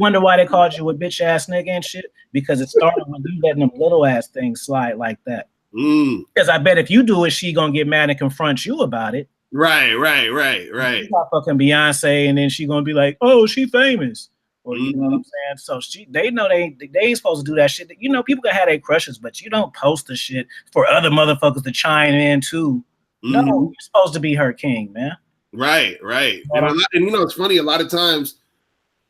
wonder why they called you a bitch ass nigga and shit? Because it started when you letting them little ass things slide like that. Because I bet if you do it, she gonna get mad and confront you about it. Right. She's not fucking Beyonce, and then she gonna be like, "Oh, she famous," or you know what I'm saying. So they know they ain't supposed to do that shit. You know, people can have their crushes, but you don't post the shit for other motherfuckers to chime in too. No, you're supposed to be her king, man. Right. And you know, it's funny a lot of times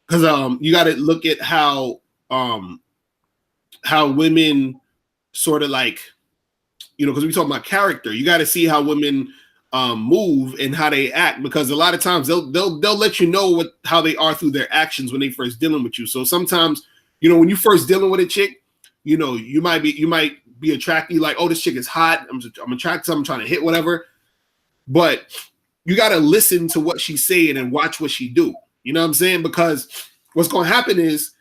because you got to look at how women sort of like, you know, because we talk about character. You got to see how women move and how they act, because a lot of times they'll let you know how they are through their actions when they first dealing with you. So sometimes, you know, when you first dealing with a chick, you know, you might be attracted, like, oh, this chick is hot. I'm attracted. I'm trying to hit whatever. But you got to listen to what she's saying and watch what she do. You know what I'm saying? Because what's going to happen is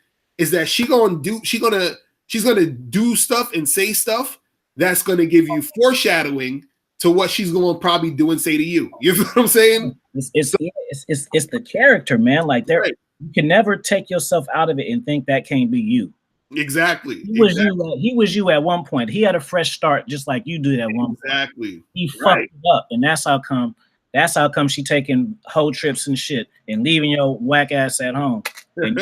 that she's going to do stuff and say stuff that's going to give you foreshadowing to what she's going to probably do and say to you. You know what I'm saying? It's the character, man. Like you can never take yourself out of it and think that can't be you. Exactly. He was you at one point. He had a fresh start, just like you did at one point. He fucked it up, and that's how come she taking whole trips and shit and leaving your whack ass at home. And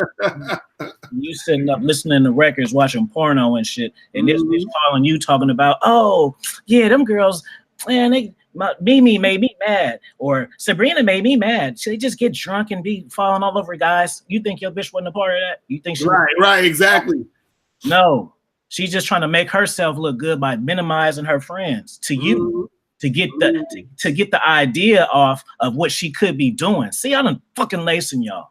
you sitting up listening to records, watching porno and shit, and this bitch calling you talking about, oh yeah, them girls, man, Mimi made me mad, or Sabrina made me mad. They just get drunk and be falling all over guys. You think your bitch wasn't a part of that? You think she right, exactly. No, she's just trying to make herself look good by minimizing her friends to you to get the idea off of what she could be doing. See, I done fucking lacing y'all.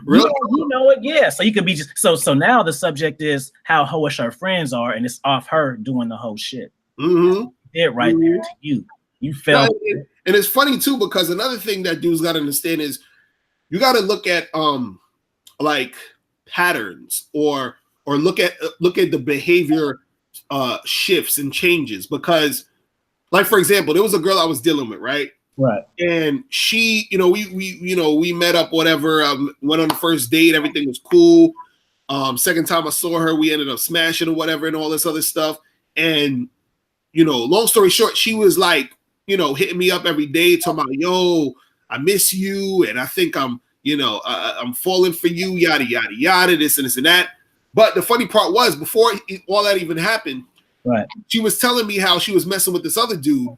Really? You know it, yeah. So you could be just so now the subject is how hoish her friends are, and it's off her doing the whole shit. There to you. You felt and it's funny too, because another thing that dudes gotta understand is you gotta look at like patterns or look at the behavior shifts and changes because, like for example, there was a girl I was dealing with, right? Right. And she, we met up, whatever. Went on the first date, everything was cool. Second time I saw her, we ended up smashing or whatever, and all this other stuff. And long story short, she was like, hitting me up every day, talking about, yo, I miss you, and I think I'm falling for you, yada yada yada, this and this and that. But the funny part was, before all that even happened, right, she was telling me how she was messing with this other dude,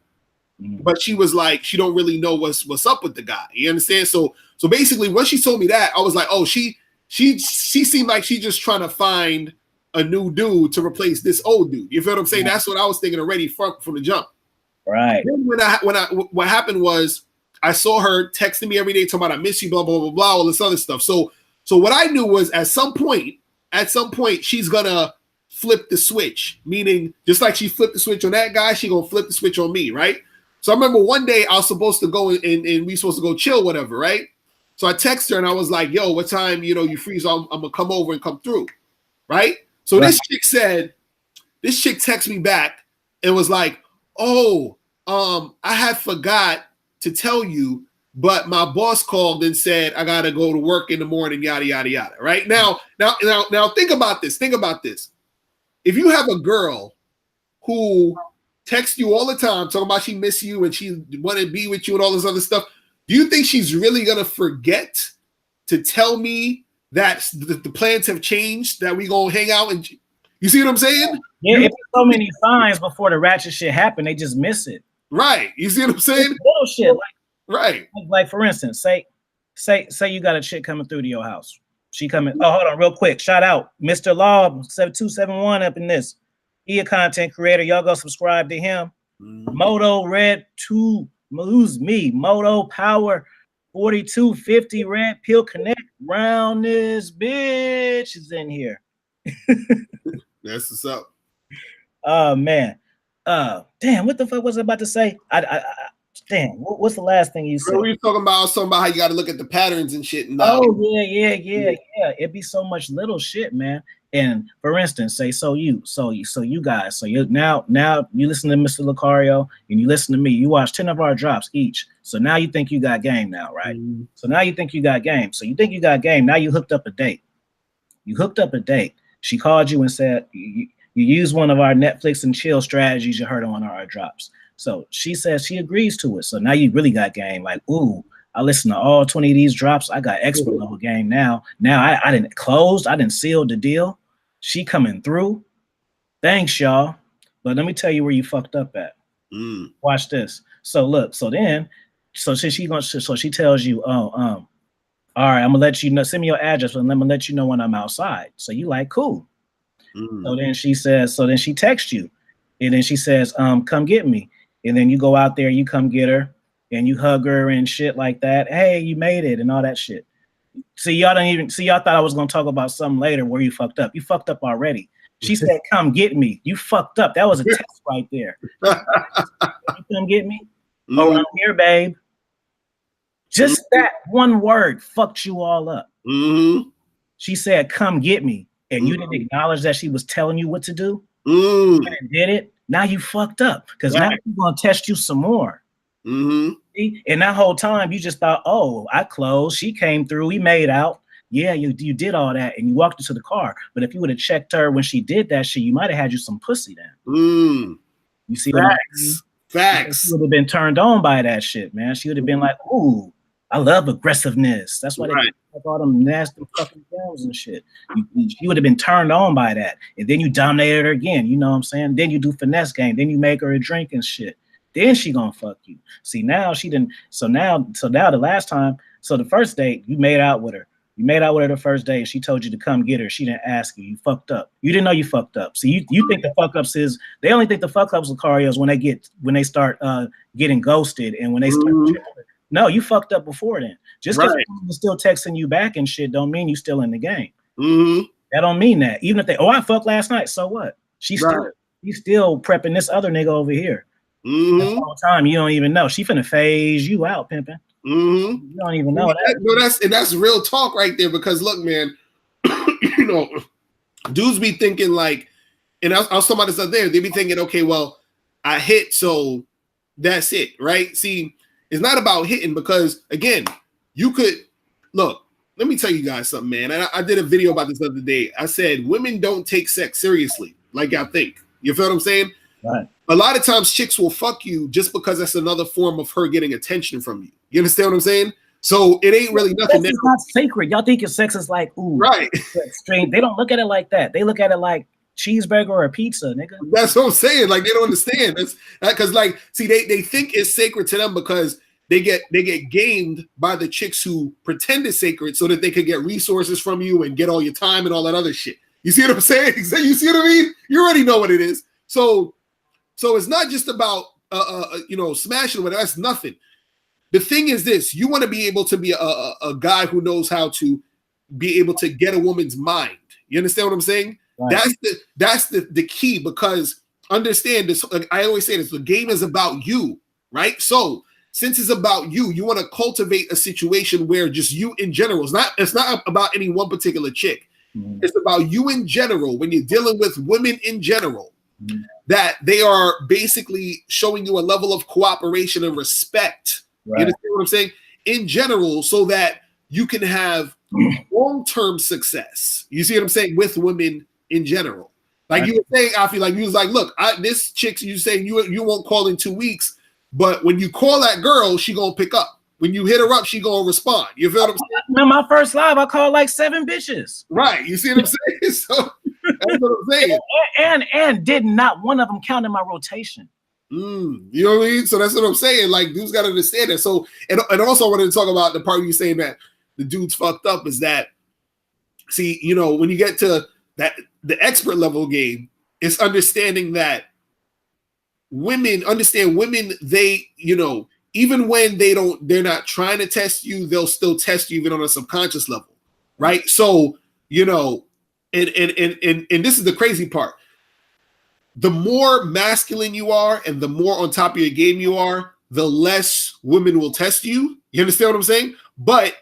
but she was like, she don't really know what's up with the guy. You understand? So basically, when she told me that, I was like, oh, she seemed like she just trying to find a new dude to replace this old dude. You feel what I'm saying? That's what I was thinking already from the jump. Right. Then what happened was I saw her texting me every day talking about I miss you, blah blah blah blah, all this other stuff. So what I knew was at some point she's gonna flip the switch. Meaning, just like she flipped the switch on that guy, she gonna flip the switch on me, right? So I remember one day I was supposed to go and we supposed to go chill, whatever, right? So I texted her and I was like, yo, what time, you free, so I'm gonna come over and come through, right? So this chick texted me back and was like, oh, I had forgot to tell you, but my boss called and said I gotta go to work in the morning, yada yada yada. Right? Now think about this. If you have a girl who texts you all the time talking about she miss you and she want to be with you and all this other stuff, do you think she's really gonna forget to tell me that the plans have changed, that we gonna hang out? And you see what I'm saying? Yeah, it's so many signs before the ratchet shit happen, they just miss it. Right. You see what I'm saying? It's little shit. Right. Like for instance, say you got a chick coming through to your house. She coming. Oh, hold on, real quick. Shout out, Mr. Law 7271 up in this. He a content creator. Y'all go subscribe to him. Moto Red 2. Lose me. Moto Power 4250 Red Pill Connect. Round this bitch is in here. That's what's up. Oh man. Damn, what the fuck was I about to say? Damn, what's the last thing you said? We were talking about how you got to look at the patterns and shit. And oh yeah. It'd be so much little shit, man. And for instance, say so you guys, now you listen to Mr. Lucario and you listen to me. You watch 10 of our drops each. So now you think you got game now, right? Mm-hmm. So now you think you got game. So you think you got game. Now you hooked up a date. She called you and said you use one of our Netflix and chill strategies you heard on our drops. So she says she agrees to it. So now you really got game. Like, ooh, I listened to all 20 of these drops. I got expert level game now. Now I didn't close. I didn't seal the deal. She coming through. Thanks, y'all. But let me tell you where you fucked up at. Watch this. So look. So she tells you, all right, I'm gonna let you know. Send me your address, and I'm gonna let you know when I'm outside. So you like, cool. So then she says. So then she texts you, and then she says, come get me. And then you go out there, you come get her, and you hug her and shit like that. Hey, you made it, and all that shit. Y'all thought I was gonna talk about something later where you fucked up. You fucked up already. She said, come get me. You fucked up. That was a test right there. You come get me? Oh, I'm here, babe. Just that one word fucked you all up. She said, come get me. And you didn't acknowledge that she was telling you what to do. You did it. Now you fucked up because now she's gonna test you some more. See? And that whole time you just thought, oh, I closed. She came through. We made out. Yeah, you did all that, and you walked into the car. But if you would have checked her when she did that shit, you might have had you some pussy then. You see, facts. She would have been turned on by that shit, man. She would have been like, ooh, I love aggressiveness. That's why they have all them nasty fucking films and shit. You would have been turned on by that. And then you dominated her again. You know what I'm saying? Then you do finesse game. Then you make her a drink and shit. Then she gonna fuck you. See, now she didn't. So now the last time, so the first date, you made out with her. You made out with her the first day and she told you to come get her. She didn't ask you. You fucked up. You didn't know you fucked up. So you think the fuck ups is, they only think the fuck ups with Lucarios when they start getting ghosted and when they start. No, you fucked up before then. Just because someone's still texting you back and shit don't mean you still in the game. That don't mean that. Even if they, I fucked last night. So what? She's still prepping this other nigga over here. The whole time you don't even know. She finna phase you out, pimping. You don't even know that. That's real talk right there. Because look, man, dudes be thinking like And I was talking about this out there. They be thinking, okay, well, I hit, so that's it, right? See, it's not about hitting because, again, you could look. Let me tell you guys something, man. And I did a video about this the other day. I said women don't take sex seriously like y'all think. You feel what I'm saying? Right. A lot of times chicks will fuck you just because that's another form of her getting attention from you. You understand what I'm saying? So it ain't really nothing. Sex is not sacred. Y'all think your sex is like, ooh, right. Strange. They don't look at it like that. They look at it like cheeseburger or a pizza, nigga. That's what I'm saying. Like, they don't understand. That's because, like, see, they think it's sacred to them because they get gamed by the chicks who pretend it's sacred so that they could get resources from you and get all your time and all that other shit. You see what I'm saying? You see what I mean? You already know what it is. So it's not just about smashing whatever. That's nothing. The thing is this: you want to be able to be a guy who knows how to be able to get a woman's mind. You understand what I'm saying? Right. That's the key, because understand this. I always say this: the game is about you, right? So since it's about you, you want to cultivate a situation where just you in general. It's not about any one particular chick. Mm-hmm. It's about you in general. When you're dealing with women in general, mm-hmm. that they are basically showing you a level of cooperation and respect. Right. You understand what I'm saying? In general, so that you can have long-term success. You see what I'm saying? With women in general. Like you were saying, I feel like you was like, look, this chick, you saying you won't call in 2 weeks, but when you call that girl, she gonna pick up. When you hit her up, she gonna respond. You feel what I'm saying? In my first live, I called like 7 bitches. Right. You see what I'm saying? So that's what I'm saying. And did not one of them count in my rotation. You know what I mean? So that's what I'm saying. Like, dudes got to understand that. So, and also I wanted to talk about the part where you saying that the dude's fucked up is that, see, when you get to that, the expert level game, it's understanding that women, they, even when they're not trying to test you, they'll still test you even on a subconscious level. Right. So, and this is the crazy part. The more masculine you are and the more on top of your game you are, the less women will test you. You understand what I'm saying? But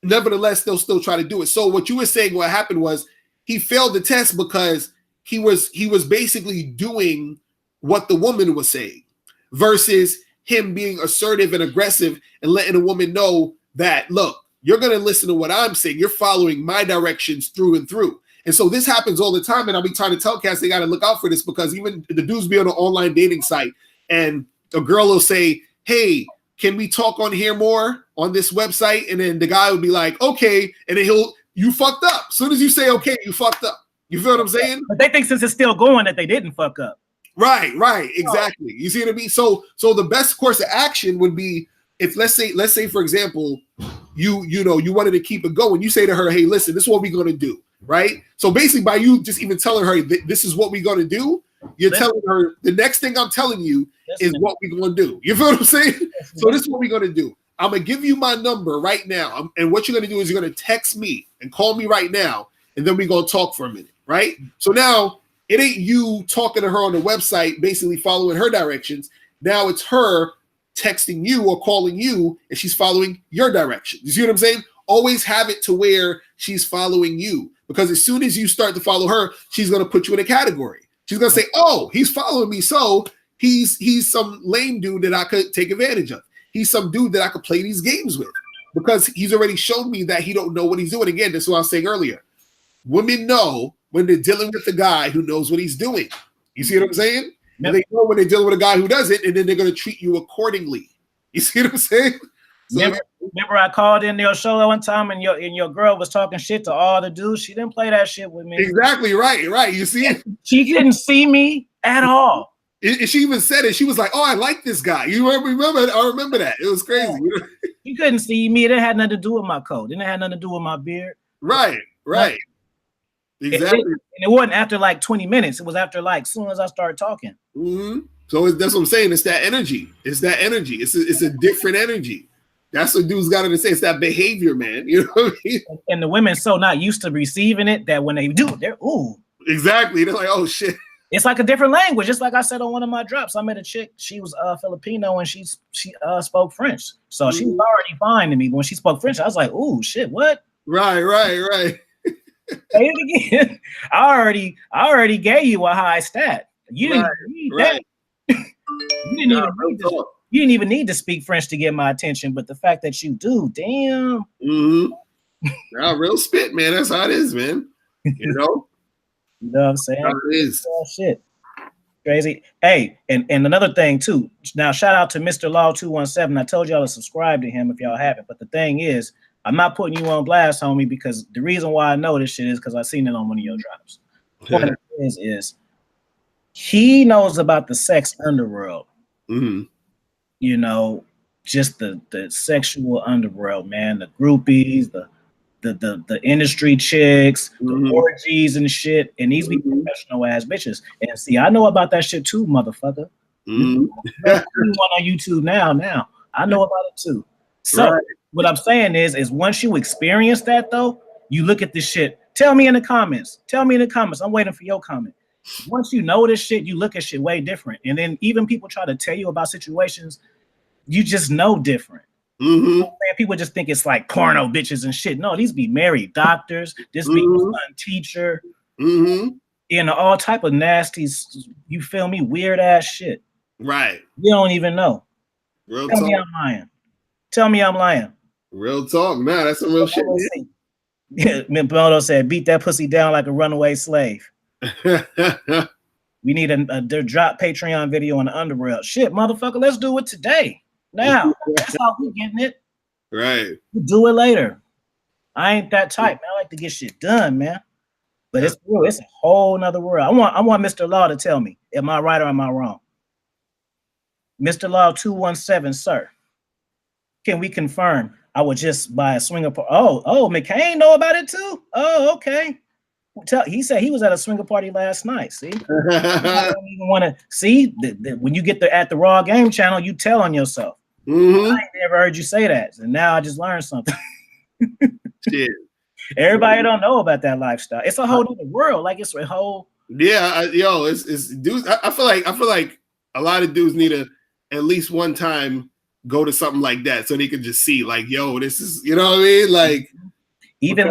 nevertheless, they'll still try to do it. So what you were saying, what happened was he failed the test because he was basically doing what the woman was saying versus him being assertive and aggressive and letting a woman know that, look, you're going to listen to what I'm saying. You're following my directions through and through. And so this happens all the time, and I'll be trying to tell cats they got to look out for this, because even the dudes be on an online dating site, and a girl will say, hey, can we talk on here more on this website? And then the guy will be like, okay, and then you fucked up. As soon as you say okay, you fucked up. You feel what I'm saying? But they think since it's still going that they didn't fuck up. Right, exactly. You see what I mean? So the best course of action would be if let's say for example, you wanted to keep it going. You say to her, hey, listen, this is what we're going to do. Right. So basically by you just even telling her this is what we're going to do, you're telling her the next thing I'm telling you is what we're going to do. You feel what I'm saying? So this is what we're going to do. I'm going to give you my number right now. And what you're going to do is you're going to text me and call me right now. And then we're going to talk for a minute. Right. So now it ain't you talking to her on the website, basically following her directions. Now it's her texting you or calling you, and she's following your direction. You see what I'm saying? Always have it to where she's following you. Because as soon as you start to follow her, she's going to put you in a category. She's going to say, oh, he's following me, so he's some lame dude that I could take advantage of. He's some dude that I could play these games with. Because he's already shown me that he don't know what he's doing. Again, that's what I was saying earlier. Women know when they're dealing with a guy who knows what he's doing. You see what I'm saying? Yep. And they know when they're dealing with a guy who doesn't, and then they're going to treat you accordingly. You see what I'm saying? So, remember I called in your show one time and your girl was talking shit to all the dudes. She didn't play that shit with me. Exactly right. You see it? She didn't see me at all. She even said it. She was like, oh, I like this guy. You remember? I remember that. It was crazy. Yeah. You couldn't see me. It didn't have nothing to do with my coat. It didn't have nothing to do with my beard. Right. Exactly. And it wasn't after like 20 minutes. It was after like as soon as I started talking. Mm-hmm. So that's what I'm saying. It's that energy. It's a different energy. That's what dudes got to say. It's that behavior, man. You know what I mean? And the women so not used to receiving it that when they do, they're ooh. Exactly. They're like, oh shit. It's like a different language. Just like I said on one of my drops, I met a chick. She was Filipino and she spoke French. So she was already fine to me. But when she spoke French, I was like, ooh, shit, what? Right. Say it again. I already gave you a high stat. You didn't need that. You didn't even need to speak French to get my attention, but the fact that you do, damn. Nah, real spit, man. That's how it is, man. You know? You know what I'm saying? How it is. Oh, shit. Crazy. Hey, and another thing too. Now, shout out to Mr. Law 217. I told y'all to subscribe to him if y'all haven't. But the thing is, I'm not putting you on blast, homie, because the reason why I know this shit is because I seen it on one of your drops. What it is he knows about the sex underworld. You know, just the sexual underworld, man. The groupies, the industry chicks, the orgies and shit, and these be professional ass bitches. And see, I know about that shit too, motherfucker. One on YouTube now. I know about it too. So what I'm saying is once you experience that though, you look at this shit. Tell me in the comments. I'm waiting for your comment. Once you know this shit, you look at shit way different. And then even people try to tell you about situations, you just know different. People just think it's like porno bitches and shit. No, these be married doctors. This be son teacher. You know, all type of nasty, you feel me, weird ass shit. Right. You don't even know. Real Tell talk. me I'm lying. Tell me I'm lying. Real talk. Nah, that's some real shit. Mimpodo said, beat that pussy down like a runaway slave. We need a drop Patreon video on the underworld. Shit, motherfucker, let's do it today. Now, that's how we getting it. Right. We'll do it later. I ain't that type, man. I like to get shit done, man. But it's real. It's a whole nother world. I want Mr. Law to tell me, am I right or am I wrong? Mr. Law 217, sir. Can we confirm I would just buy a swinger party? Oh, McCain know about it too? Oh, okay. He said he was at a swinger party last night. See, I don't even want to see when you get at the Raw Game channel, you tell on yourself. I ain't never heard you say that, and now I just learned something. Shit. Everybody don't know about that lifestyle. It's a whole other world. Like it's a whole. Yeah, it's dudes. I feel like a lot of dudes need to at least one time go to something like that so they can just see, like, yo, this is, you know what I mean? Like, even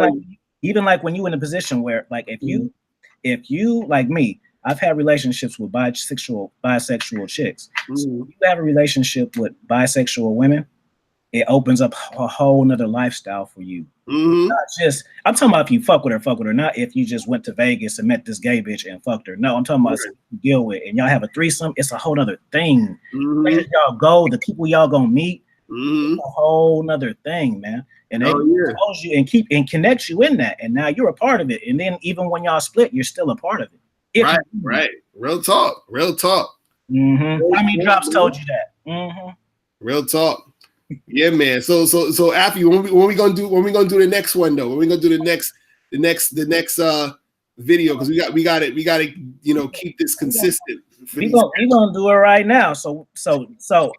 like when you in a position where, like, if you like me, I've had relationships with bisexual chicks. So if you have a relationship with bisexual women, it opens up a whole nother lifestyle for you. Not just, I'm talking about if you fuck with her, not if you just went to Vegas and met this gay bitch and fucked her. No, I'm talking about you deal with and y'all have a threesome. It's a whole nother thing. Places y'all go, the people y'all gonna meet, it's a whole nother thing, man. And they expose you and keep and connect you in that. And now you're a part of it. And then even when y'all split, you're still a part of it. Right. Real talk. How many drops told you that? Real talk. Yeah, man. So after you, when we gonna do the next one though? When we gonna do the next video? Because we got to keep this consistent. We're gonna do it right now. So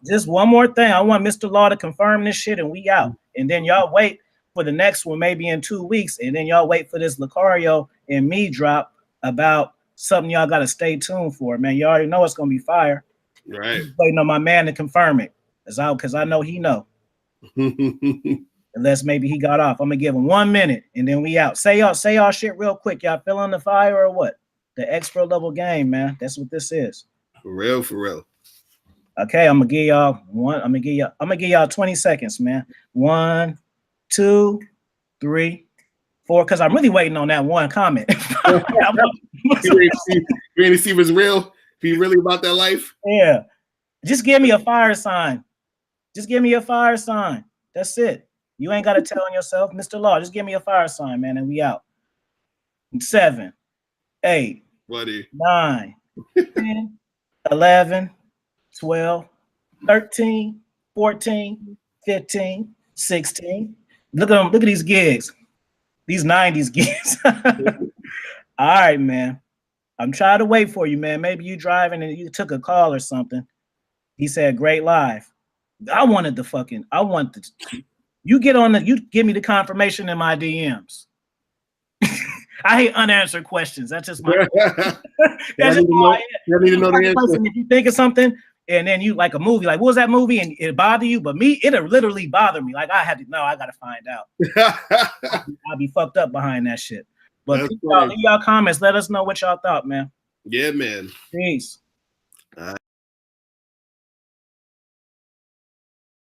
just one more thing. I want Mr. Law to confirm this shit and we out. And then y'all wait for the next one maybe in 2 weeks. And then y'all wait for this Lucario and me drop about something y'all gotta stay tuned for, man. You already know it's gonna be fire. Right. I'm waiting on my man to confirm it. Because I know he know. Unless maybe he got off. I'm gonna give him 1 minute and then we out. Say y'all shit real quick. Y'all feeling the fire or what? The expert level game, man. That's what this is. For real. Okay, I'm gonna give y'all 20 seconds, man. 1, 2, 3, 4. Because I'm really waiting on that one comment. You ready to see if it's real? If you really about that life? Yeah. Just give me a fire sign. That's it. You ain't got to tell on yourself, Mr. Law. Just give me a fire sign, man, and we out. 7, 8, 9, 10, 11, 12, 13, 14, 15, 16. Look at them. Look at these gigs. These 90s gigs. All right, man. I'm trying to wait for you, man. Maybe you driving and you took a call or something. He said, great live. You give me the confirmation in my DMs. I hate unanswered questions. That's just my that's just my need to know the answer. If you think of something and then you like a movie, like what was that movie? And it bother you, but me, it'll literally bother me. Like I gotta find out. I'll be fucked up behind that shit. But leave y'all comments. Let us know what y'all thought, man. Yeah, man. Peace.